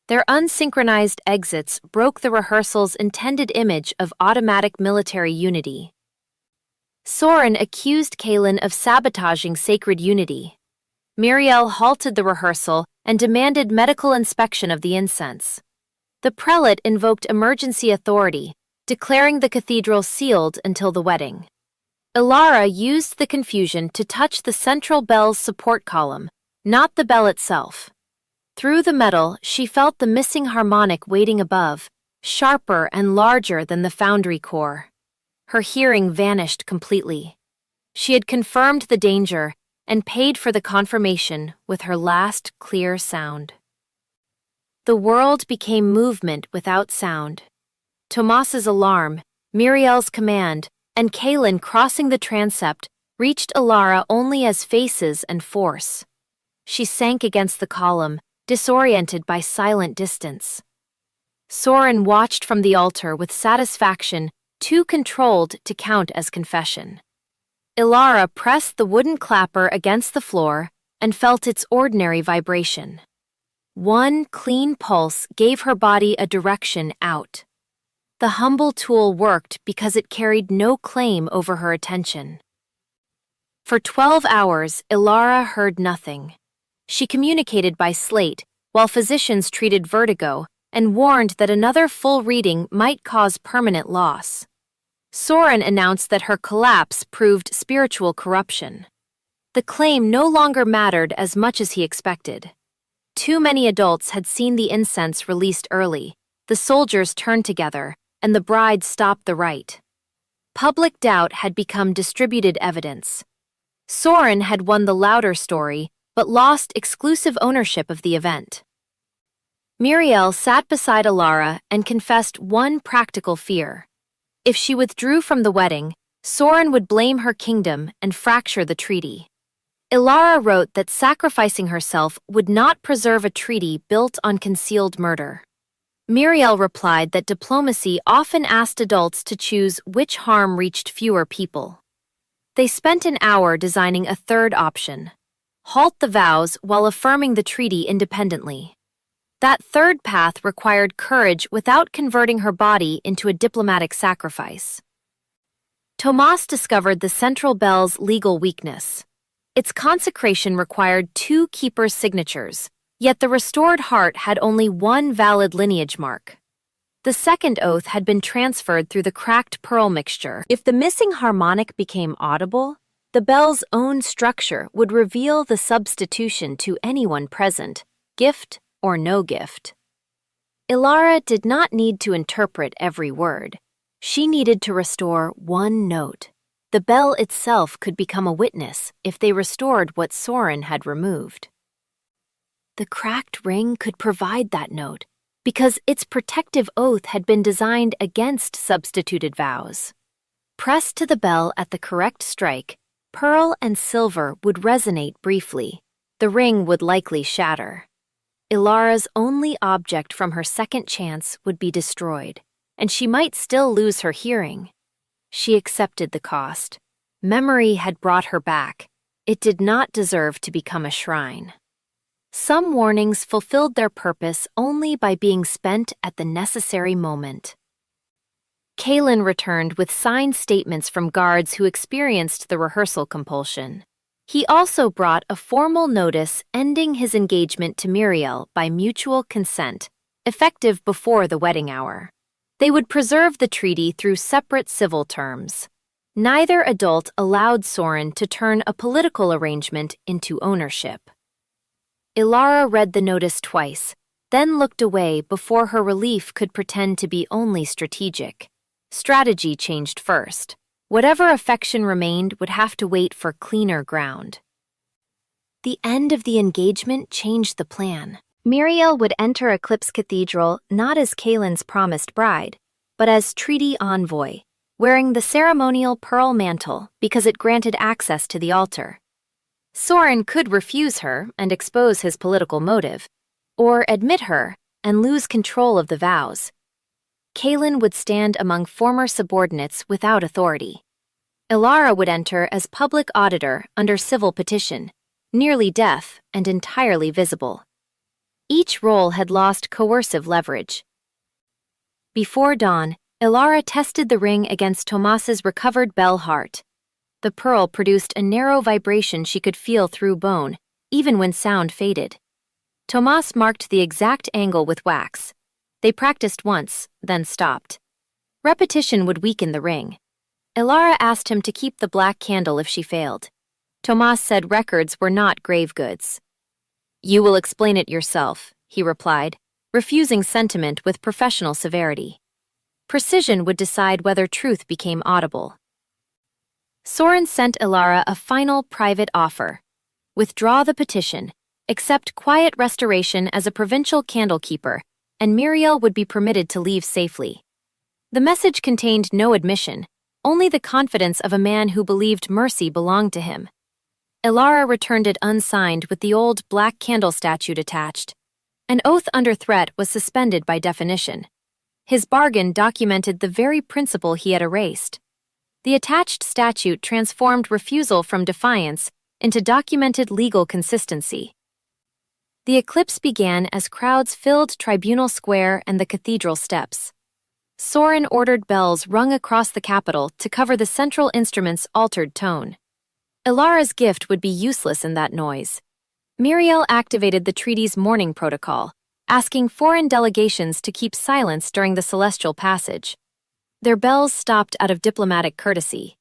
Their unsynchronized exits broke the rehearsal's intended image of automatic military unity. Soren accused Kaelin of sabotaging sacred unity. Miriel halted the rehearsal and demanded medical inspection of the incense. The prelate invoked emergency authority, declaring the cathedral sealed until the wedding. Elara used the confusion to touch the central bell's support column, not the bell itself. Through the metal, she felt the missing harmonic waiting above, sharper and larger than the foundry core. Her hearing vanished completely. She had confirmed the danger and paid for the confirmation with her last clear sound. The world became movement without sound. Tomas's alarm, Miriel's command, and Kaelin crossing the transept reached Elara only as faces and force. She sank against the column, disoriented by silent distance. Soren watched from the altar with satisfaction, too controlled to count as confession. Elara pressed the wooden clapper against the floor and felt its ordinary vibration. One clean pulse gave her body a direction out. The humble tool worked because it carried no claim over her attention. For 12 hours, Elara heard nothing. She communicated by slate, while physicians treated vertigo and warned that another full reading might cause permanent loss. Soren announced that her collapse proved spiritual corruption. The claim no longer mattered as much as he expected. Too many adults had seen the incense released early, the soldiers turned together, and the bride stopped the rite. Public doubt had become distributed evidence. Soren had won the louder story, but lost exclusive ownership of the event. Muriel sat beside Elara and confessed one practical fear. If she withdrew from the wedding, Soren would blame her kingdom and fracture the treaty. Elara wrote that sacrificing herself would not preserve a treaty built on concealed murder. Muriel replied that diplomacy often asked adults to choose which harm reached fewer people. They spent an hour designing a third option: halt the vows while affirming the treaty independently. That third path required courage without converting her body into a diplomatic sacrifice. Tomas discovered the central bell's legal weakness. Its consecration required 2 keepers' signatures, yet the restored heart had only one valid lineage mark. The second oath had been transferred through the cracked pearl mixture. If the missing harmonic became audible, the bell's own structure would reveal the substitution to anyone present, gift or no gift. Elara did not need to interpret every word. She needed to restore one note. The bell itself could become a witness if they restored what Soren had removed. The cracked ring could provide that note, because its protective oath had been designed against substituted vows. Pressed to the bell at the correct strike, pearl and silver would resonate briefly. The ring would likely shatter. Elara's only object from her second chance would be destroyed, and she might still lose her hearing. She accepted the cost. Memory had brought her back. It did not deserve to become a shrine. Some warnings fulfilled their purpose only by being spent at the necessary moment. Kalen returned with signed statements from guards who experienced the rehearsal compulsion. He also brought a formal notice ending his engagement to Muriel by mutual consent, effective before the wedding hour. They would preserve the treaty through separate civil terms. Neither adult allowed Soren to turn a political arrangement into ownership. Elara read the notice twice, then looked away before her relief could pretend to be only strategic. Strategy changed first. Whatever affection remained would have to wait for cleaner ground. The end of the engagement changed the plan. Muriel would enter Eclipse Cathedral not as Kalen's promised bride, but as treaty envoy, wearing the ceremonial pearl mantle because it granted access to the altar. Soren could refuse her and expose his political motive, or admit her and lose control of the vows. Kalen would stand among former subordinates without authority. Elara would enter as public auditor under civil petition, nearly deaf and entirely visible. Each role had lost coercive leverage. Before dawn, Elara tested the ring against Tomas's recovered bell heart. The pearl produced a narrow vibration she could feel through bone, even when sound faded. Tomas marked the exact angle with wax. They practiced once, then stopped. Repetition would weaken the ring. Elara asked him to keep the black candle if she failed. Tomas said records were not grave goods. "You will explain it yourself," he replied, refusing sentiment with professional severity. Precision would decide whether truth became audible. Soren sent Elara a final private offer. Withdraw the petition, accept quiet restoration as a provincial candlekeeper, and Muriel would be permitted to leave safely. The message contained no admission, only the confidence of a man who believed mercy belonged to him. Elara returned it unsigned with the old black candle statute attached. An oath under threat was suspended by definition. His bargain documented the very principle he had erased. The attached statute transformed refusal from defiance into documented legal consistency. The eclipse began as crowds filled Tribunal Square and the cathedral steps. Soren ordered bells rung across the capital to cover the central instrument's altered tone. Elara's gift would be useless in that noise. Muriel activated the treaty's mourning protocol, asking foreign delegations to keep silence during the celestial passage. Their bells stopped out of diplomatic courtesy.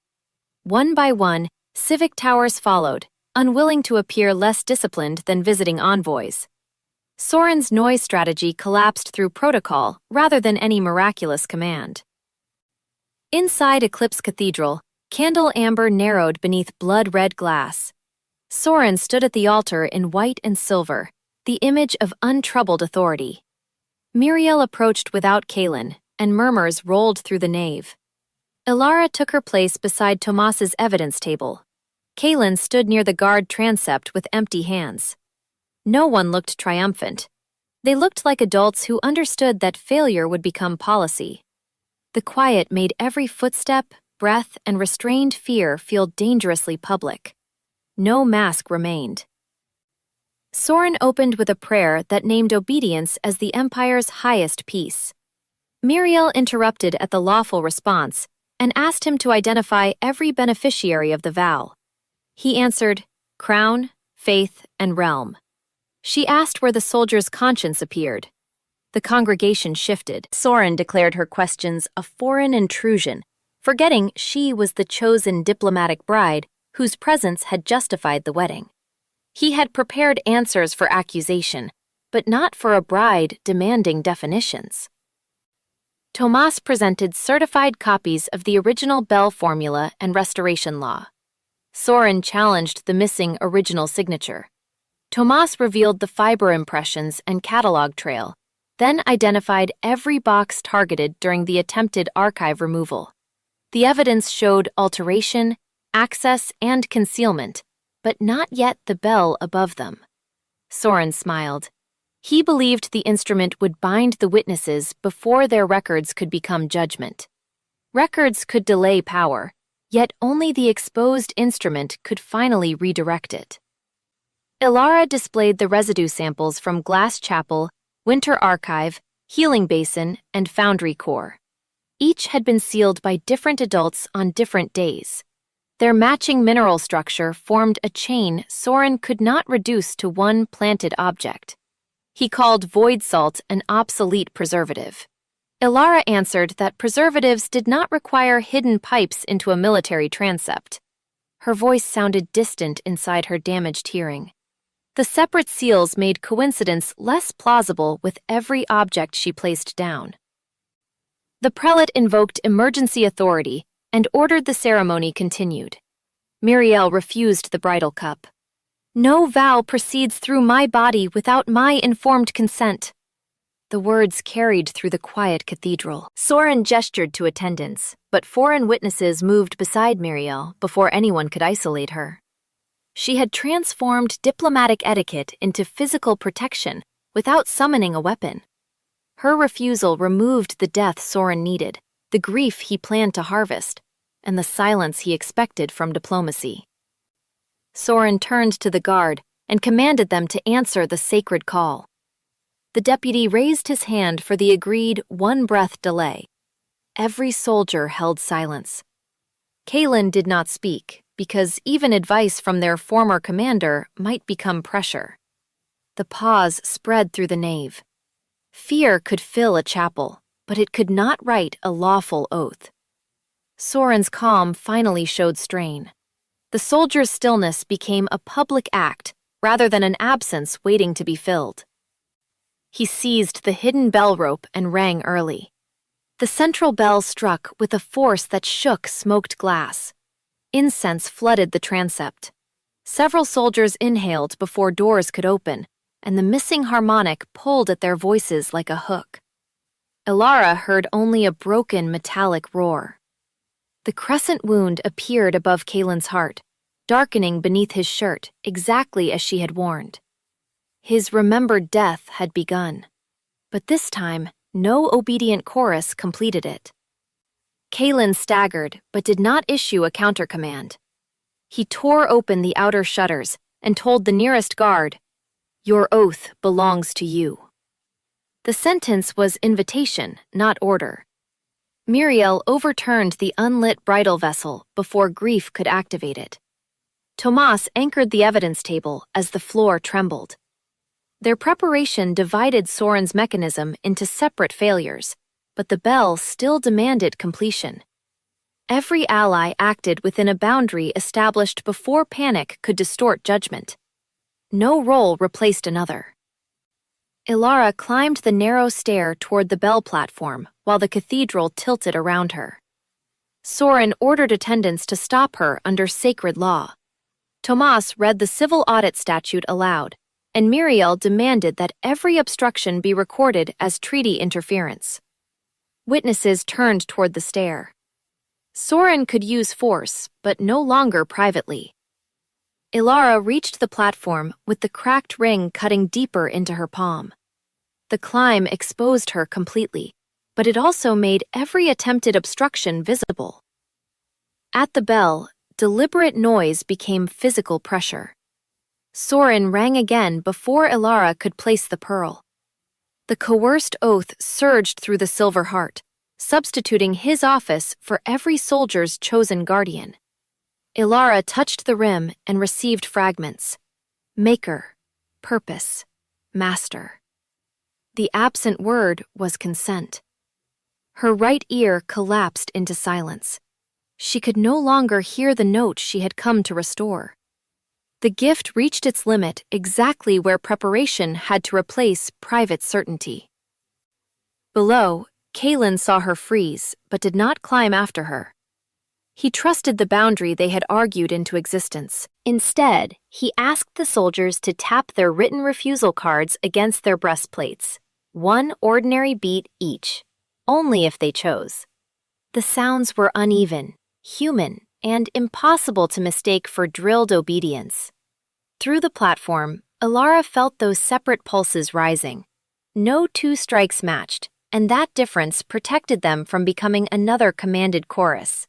One by one, civic towers followed, unwilling to appear less disciplined than visiting envoys. Soren's noise strategy collapsed through protocol rather than any miraculous command. Inside Eclipse Cathedral, candle amber narrowed beneath blood-red glass. Soren stood at the altar in white and silver, the image of untroubled authority. Muriel approached without Kaelin, and murmurs rolled through the nave. Elara took her place beside Tomas's evidence table. Kaelin stood near the guard transept with empty hands. No one looked triumphant. They looked like adults who understood that failure would become policy. The quiet made every footstep, breath, and restrained fear feel dangerously public. No mask remained. Soren opened with a prayer that named obedience as the Empire's highest peace. Muriel interrupted at the lawful response and asked him to identify every beneficiary of the vow. He answered, crown, faith, and realm. She asked where the soldier's conscience appeared. The congregation shifted. Soren declared her questions a foreign intrusion, forgetting she was the chosen diplomatic bride whose presence had justified the wedding. He had prepared answers for accusation, but not for a bride demanding definitions. Tomas presented certified copies of the original Bell formula and restoration law. Soren challenged the missing original signature. Tomas revealed the fiber impressions and catalog trail, then identified every box targeted during the attempted archive removal. The evidence showed alteration, access, and concealment, but not yet the bell above them. Soren smiled. He believed the instrument would bind the witnesses before their records could become judgment. Records could delay power, yet only the exposed instrument could finally redirect it. Elara displayed the residue samples from Glass Chapel, Winter Archive, Healing Basin, and Foundry Core. Each had been sealed by different adults on different days. Their matching mineral structure formed a chain Soren could not reduce to one planted object. He called void salt an obsolete preservative. Elara answered that preservatives did not require hidden pipes into a military transept. Her voice sounded distant inside her damaged hearing. The separate seals made coincidence less plausible with every object she placed down. The prelate invoked emergency authority and ordered the ceremony continued. Muriel refused the bridal cup. No vow proceeds through my body without my informed consent. The words carried through the quiet cathedral. Soren gestured to attendants, but foreign witnesses moved beside Muriel before anyone could isolate her. She had transformed diplomatic etiquette into physical protection without summoning a weapon. Her refusal removed the death Soren needed, the grief he planned to harvest, and the silence he expected from diplomacy. Soren turned to the guard and commanded them to answer the sacred call. The deputy raised his hand for the agreed one-breath delay. Every soldier held silence. Kaelin did not speak, because even advice from their former commander might become pressure. The pause spread through the nave. Fear could fill a chapel, but it could not write a lawful oath. Soren's calm finally showed strain. The soldier's stillness became a public act rather than an absence waiting to be filled. He seized the hidden bell rope and rang early. The central bell struck with a force that shook smoked glass. Incense flooded the transept. Several soldiers inhaled before doors could open, and the missing harmonic pulled at their voices like a hook. Elara heard only a broken metallic roar. The crescent wound appeared above Kaelin's heart, darkening beneath his shirt exactly as she had warned. His remembered death had begun, but this time no obedient chorus completed it. Kaelin staggered, but did not issue a countercommand. He tore open the outer shutters and told the nearest guard, "Your oath belongs to you." The sentence was invitation, not order. Muriel overturned the unlit bridal vessel before grief could activate it. Tomas anchored the evidence table as the floor trembled. Their preparation divided Soren's mechanism into separate failures, but the bell still demanded completion. Every ally acted within a boundary established before panic could distort judgment. No role replaced another. Elara climbed the narrow stair toward the bell platform while the cathedral tilted around her. Soren ordered attendants to stop her under sacred law. Tomas read the civil audit statute aloud, and Muriel demanded that every obstruction be recorded as treaty interference. Witnesses turned toward the stair. Soren could use force, but no longer privately. Elara reached the platform with the cracked ring cutting deeper into her palm. The climb exposed her completely, but it also made every attempted obstruction visible. At the bell, deliberate noise became physical pressure. Soren rang again before Elara could place the pearl. The coerced oath surged through the silver heart, substituting his office for every soldier's chosen guardian. Elara touched the rim and received fragments. Maker, purpose, master. The absent word was consent. Her right ear collapsed into silence. She could no longer hear the note she had come to restore. The gift reached its limit exactly where preparation had to replace private certainty. Below, Kaelin saw her freeze, but did not climb after her. He trusted the boundary they had argued into existence. Instead, he asked the soldiers to tap their written refusal cards against their breastplates, one ordinary beat each, only if they chose. The sounds were uneven, human, and impossible to mistake for drilled obedience. Through the platform, Elara felt those separate pulses rising. No two strikes matched, and that difference protected them from becoming another commanded chorus.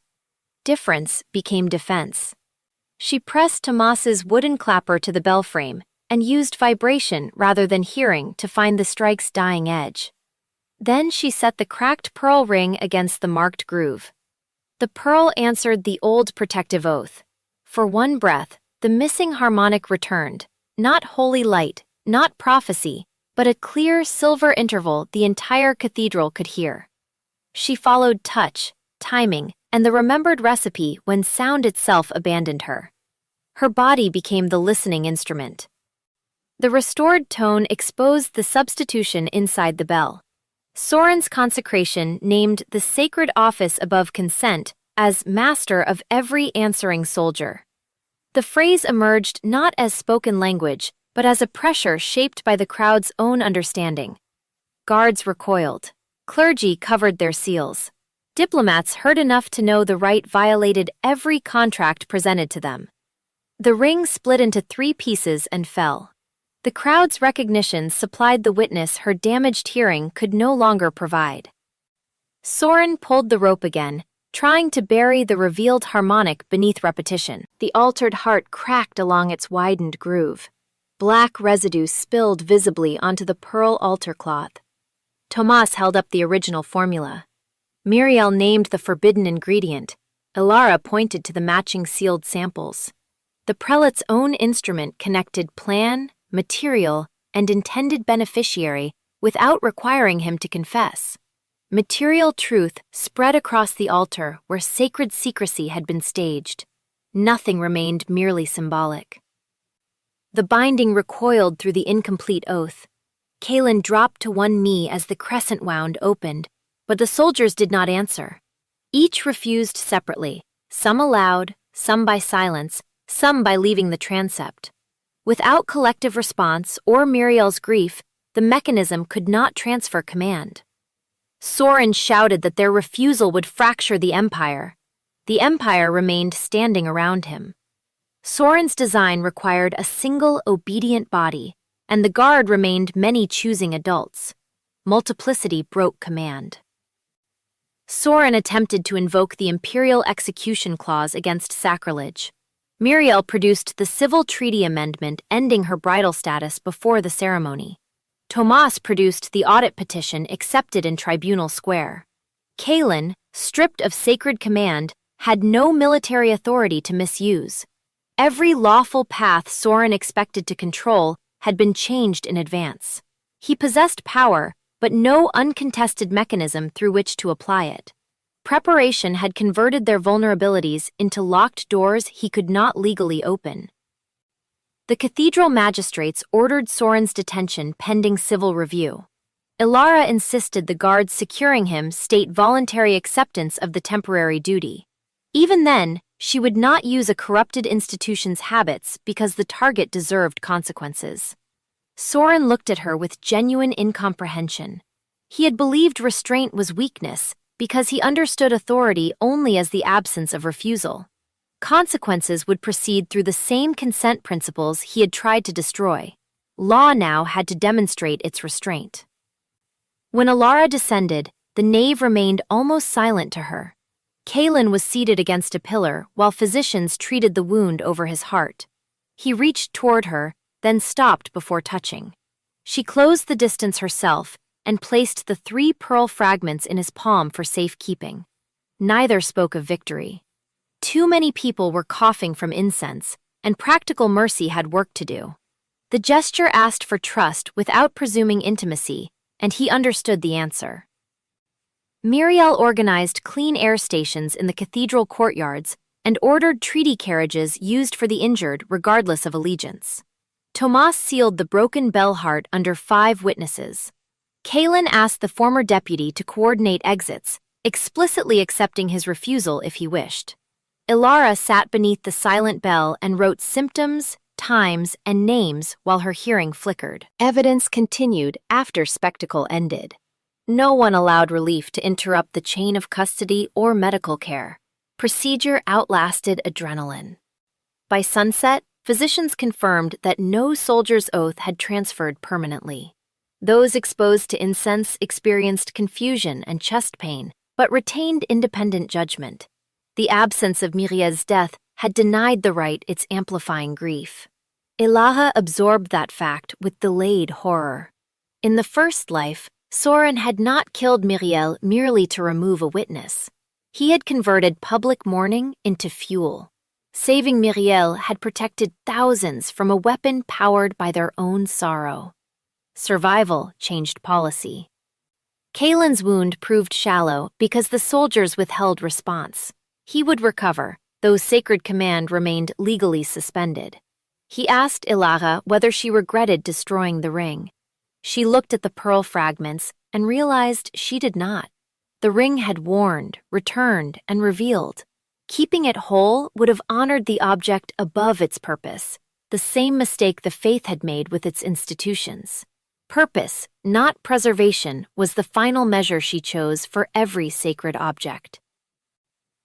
Difference became defense. She pressed Tomas's wooden clapper to the bell frame and used vibration rather than hearing to find the strike's dying edge. Then she set the cracked pearl ring against the marked groove. The pearl answered the old protective oath. For one breath, the missing harmonic returned, not holy light, not prophecy, but a clear silver interval the entire cathedral could hear. She followed touch, timing, and the remembered recipe when sound itself abandoned her. Her body became the listening instrument. The restored tone exposed the substitution inside the bell. Soren's consecration named the sacred office above consent as master of every answering soldier. The phrase emerged not as spoken language, but as a pressure shaped by the crowd's own understanding. Guards recoiled. Clergy covered their seals. Diplomats heard enough to know the rite violated every contract presented to them. The ring split into 3 pieces and fell. The crowd's recognition supplied the witness her damaged hearing could no longer provide. Soren pulled the rope again, trying to bury the revealed harmonic beneath repetition. The altered heart cracked along its widened groove. Black residue spilled visibly onto the pearl altar cloth. Tomas held up the original formula. Muriel named the forbidden ingredient. Elara pointed to the matching sealed samples. The prelate's own instrument connected plan, material, and intended beneficiary without requiring him to confess. Material truth spread across the altar where sacred secrecy had been staged. Nothing remained merely symbolic. The binding recoiled through the incomplete oath. Kaelin dropped to one knee as the crescent wound opened, but the soldiers did not answer. Each refused separately, some aloud, some by silence, some by leaving the transept. Without collective response or Muriel's grief, the mechanism could not transfer command. Soren shouted that their refusal would fracture the Empire. The Empire remained standing around him. Soren's design required a single obedient body, and the guard remained many choosing adults. Multiplicity broke command. Soren attempted to invoke the Imperial Execution Clause against sacrilege. Muriel produced the civil treaty amendment ending her bridal status before the ceremony. Tomas produced the audit petition accepted in Tribunal Square. Kaelin, stripped of sacred command, had no military authority to misuse. Every lawful path Soren expected to control had been changed in advance. He possessed power, but no uncontested mechanism through which to apply it. Preparation had converted their vulnerabilities into locked doors he could not legally open. The cathedral magistrates ordered Soren's detention pending civil review. Elara insisted the guards securing him state voluntary acceptance of the temporary duty. Even then, she would not use a corrupted institution's habits because the target deserved consequences. Soren looked at her with genuine incomprehension. He had believed restraint was weakness because he understood authority only as the absence of refusal. Consequences would proceed through the same consent principles he had tried to destroy. Law now had to demonstrate its restraint. When Elara descended, the knave remained almost silent to her. Kalin was seated against a pillar while physicians treated the wound over his heart. He reached toward her, then stopped before touching. She closed the distance herself and placed the 3 pearl fragments in his palm for safekeeping. Neither spoke of victory. Too many people were coughing from incense, and practical mercy had work to do. The gesture asked for trust without presuming intimacy, and he understood the answer. Muriel organized clean air stations in the cathedral courtyards and ordered treaty carriages used for the injured regardless of allegiance. Tomas sealed the broken bell heart under 5 witnesses. Kalin asked the former deputy to coordinate exits, explicitly accepting his refusal if he wished. Elara sat beneath the silent bell and wrote symptoms, times, and names while her hearing flickered. Evidence continued after spectacle ended. No one allowed relief to interrupt the chain of custody or medical care. Procedure outlasted adrenaline. By sunset, physicians confirmed that no soldier's oath had transferred permanently. Those exposed to incense experienced confusion and chest pain, but retained independent judgment. The absence of Muriel's death had denied the rite its amplifying grief. Elara absorbed that fact with delayed horror. In the first life, Soren had not killed Muriel merely to remove a witness. He had converted public mourning into fuel. Saving Muriel had protected thousands from a weapon powered by their own sorrow. Survival changed policy. Kalin's wound proved shallow because the soldiers withheld response. He would recover, though sacred command remained legally suspended. He asked Elara whether she regretted destroying the ring. She looked at the pearl fragments and realized she did not. The ring had warned, returned, and revealed. Keeping it whole would have honored the object above its purpose, the same mistake the faith had made with its institutions. Purpose, not preservation, was the final measure she chose for every sacred object.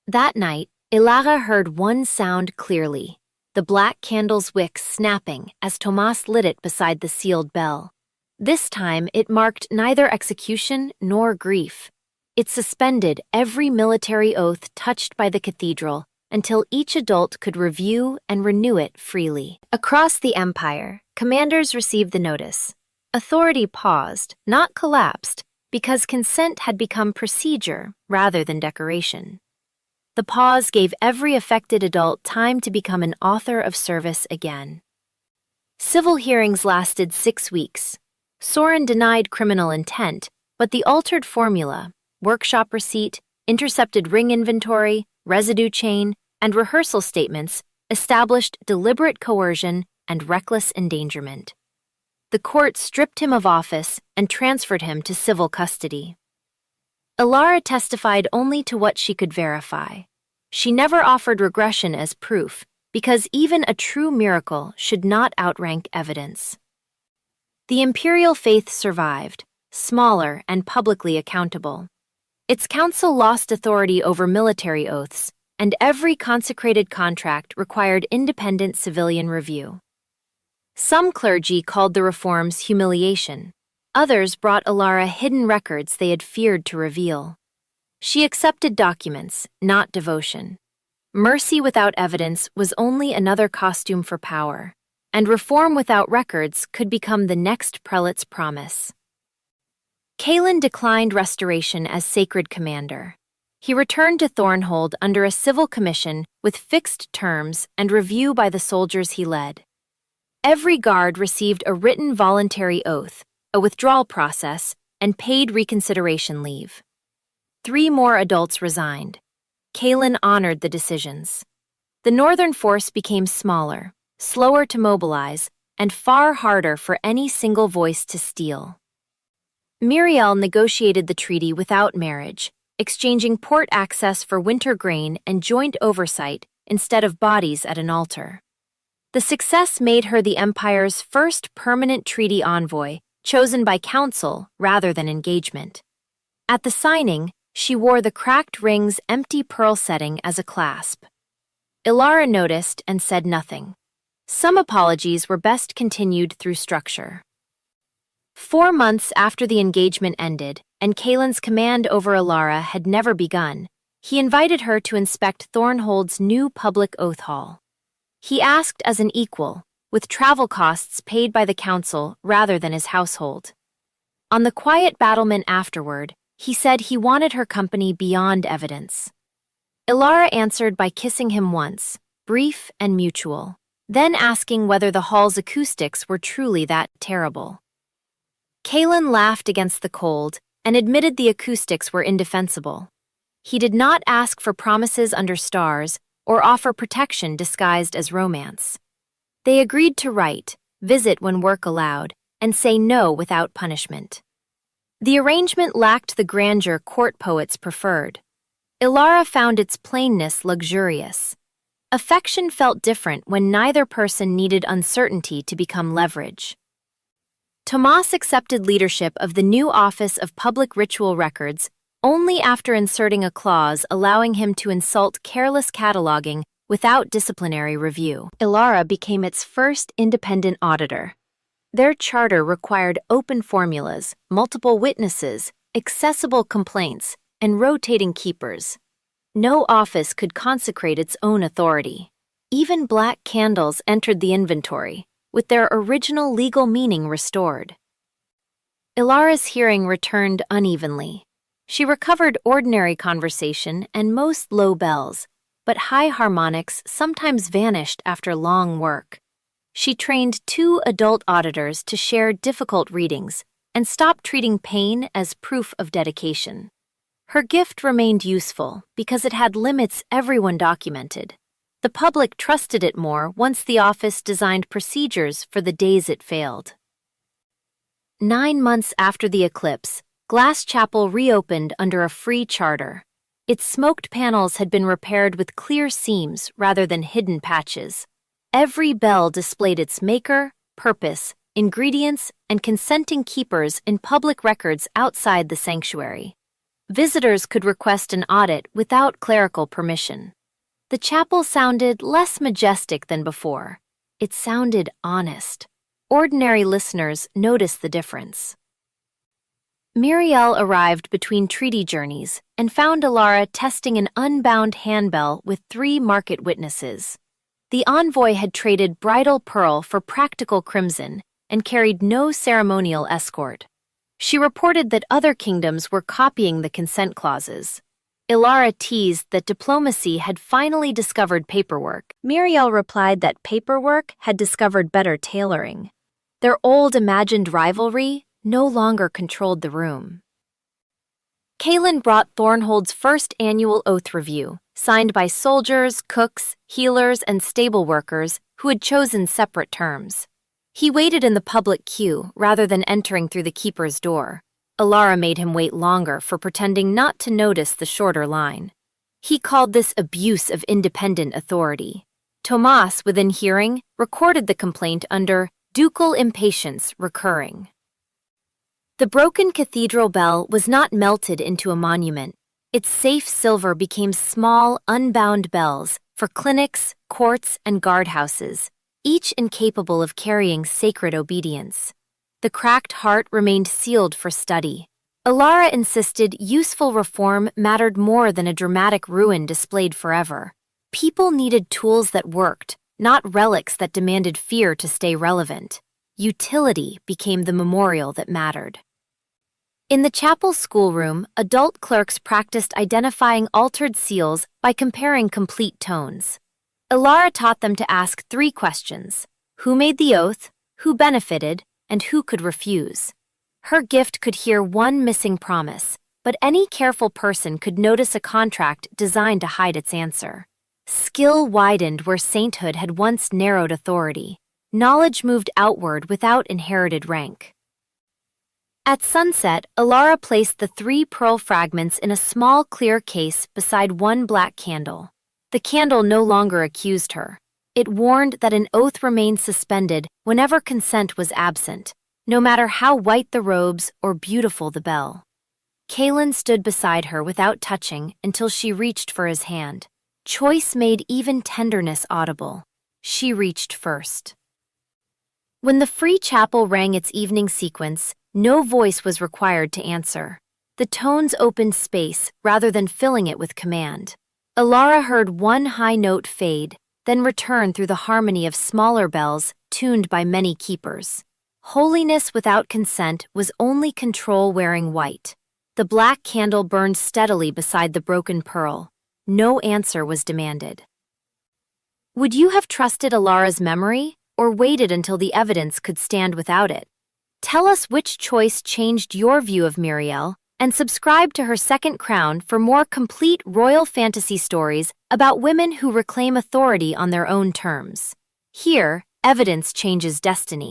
That night, Elara heard one sound clearly, the black candle's wick snapping as Tomas lit it beside the sealed bell. This time it marked neither execution nor grief. It suspended every military oath touched by the cathedral until each adult could review and renew it freely. Across the empire, commanders received the notice. Authority paused, not collapsed, because consent had become procedure rather than decoration. The pause gave every affected adult time to become an author of service again. Civil hearings lasted 6 weeks. Soren denied criminal intent, but the altered formula, workshop receipt, intercepted ring inventory, residue chain, and rehearsal statements established deliberate coercion and reckless endangerment. The court stripped him of office and transferred him to civil custody. Elara testified only to what she could verify. She never offered regression as proof, because even a true miracle should not outrank evidence. The imperial faith survived, smaller and publicly accountable. Its council lost authority over military oaths, and every consecrated contract required independent civilian review. Some clergy called the reforms humiliation. Others brought Elara hidden records they had feared to reveal. She accepted documents, not devotion. Mercy without evidence was only another costume for power, and reform without records could become the next prelate's promise. Kalin declined restoration as sacred commander. He returned to Thornhold under a civil commission with fixed terms and review by the soldiers he led. Every guard received a written voluntary oath, a withdrawal process, and paid reconsideration leave. 3 more adults resigned. Kaylin honored the decisions. The Northern force became smaller, slower to mobilize, and far harder for any single voice to steal. Muriel negotiated the treaty without marriage, exchanging port access for winter grain and joint oversight instead of bodies at an altar. The success made her the empire's first permanent treaty envoy, chosen by council rather than engagement. At the signing, she wore the cracked ring's empty pearl setting as a clasp. Elara noticed and said nothing. Some apologies were best continued through structure. 4 months after the engagement ended, and Kaylin's command over Elara had never begun, he invited her to inspect Thornhold's new public oath hall. He asked as an equal, with travel costs paid by the council rather than his household. On the quiet battlement afterward, he said he wanted her company beyond evidence. Elara answered by kissing him once, brief and mutual, then asking whether the hall's acoustics were truly that terrible. Kaylin laughed against the cold and admitted the acoustics were indefensible. He did not ask for promises under stars or offer protection disguised as romance. They agreed to write, visit when work allowed, and say no without punishment. The arrangement lacked the grandeur court poets preferred. Elara found its plainness luxurious. Affection felt different when neither person needed uncertainty to become leverage. Tomas accepted leadership of the new Office of Public Ritual Records only after inserting a clause allowing him to insult careless cataloging without disciplinary review. Elara became its first independent auditor. Their charter required open formulas, multiple witnesses, accessible complaints, and rotating keepers. No office could consecrate its own authority. Even black candles entered the inventory, with their original legal meaning restored. Elara's hearing returned unevenly. She recovered ordinary conversation and most low bells, but high harmonics sometimes vanished after long work. She trained 2 adult auditors to share difficult readings and stopped treating pain as proof of dedication. Her gift remained useful because it had limits everyone documented. The public trusted it more once the office designed procedures for the days it failed. 9 months after the eclipse, Glass Chapel reopened under a free charter. Its smoked panels had been repaired with clear seams rather than hidden patches. Every bell displayed its maker, purpose, ingredients, and consenting keepers in public records outside the sanctuary. Visitors could request an audit without clerical permission. The chapel sounded less majestic than before. It sounded honest. Ordinary listeners noticed the difference. Muriel arrived between treaty journeys and found Elara testing an unbound handbell with 3 market witnesses. The envoy had traded bridal pearl for practical crimson and carried no ceremonial escort. She reported that other kingdoms were copying the consent clauses. Elara teased that diplomacy had finally discovered paperwork. Muriel replied that paperwork had discovered better tailoring. Their old imagined rivalry no longer controlled the room. Kaylin brought Thornhold's first annual oath review, signed by soldiers, cooks, healers, and stable workers who had chosen separate terms. He waited in the public queue rather than entering through the keeper's door. Elara made him wait longer for pretending not to notice the shorter line. He called this abuse of independent authority. Tomas, within hearing, recorded the complaint under ducal impatience recurring. The broken cathedral bell was not melted into a monument. Its safe silver became small, unbound bells for clinics, courts, and guardhouses, each incapable of carrying sacred obedience. The cracked heart remained sealed for study. Elara insisted useful reform mattered more than a dramatic ruin displayed forever. People needed tools that worked, not relics that demanded fear to stay relevant. Utility became the memorial that mattered. In the chapel schoolroom, adult clerks practiced identifying altered seals by comparing complete tones. Elara taught them to ask 3 questions: who made the oath, who benefited, and who could refuse. Her gift could hear one missing promise, but any careful person could notice a contract designed to hide its answer. Skill widened where sainthood had once narrowed authority. Knowledge moved outward without inherited rank. At sunset, Elara placed the 3 pearl fragments in a small clear case beside one black candle. The candle no longer accused her. It warned that an oath remained suspended whenever consent was absent, no matter how white the robes or beautiful the bell. Kaelin stood beside her without touching until she reached for his hand. Choice made even tenderness audible. She reached first. When the free chapel rang its evening sequence, no voice was required to answer. The tones opened space rather than filling it with command. Elara heard one high note fade, then return through the harmony of smaller bells tuned by many keepers. Holiness without consent was only control wearing white. The black candle burned steadily beside the broken pearl. No answer was demanded. Would you have trusted Elara's memory, or waited until the evidence could stand without it? Tell us which choice changed your view of Miriel, and subscribe to her second crown for more complete royal fantasy stories about women who reclaim authority on their own terms. Here, evidence changes destiny.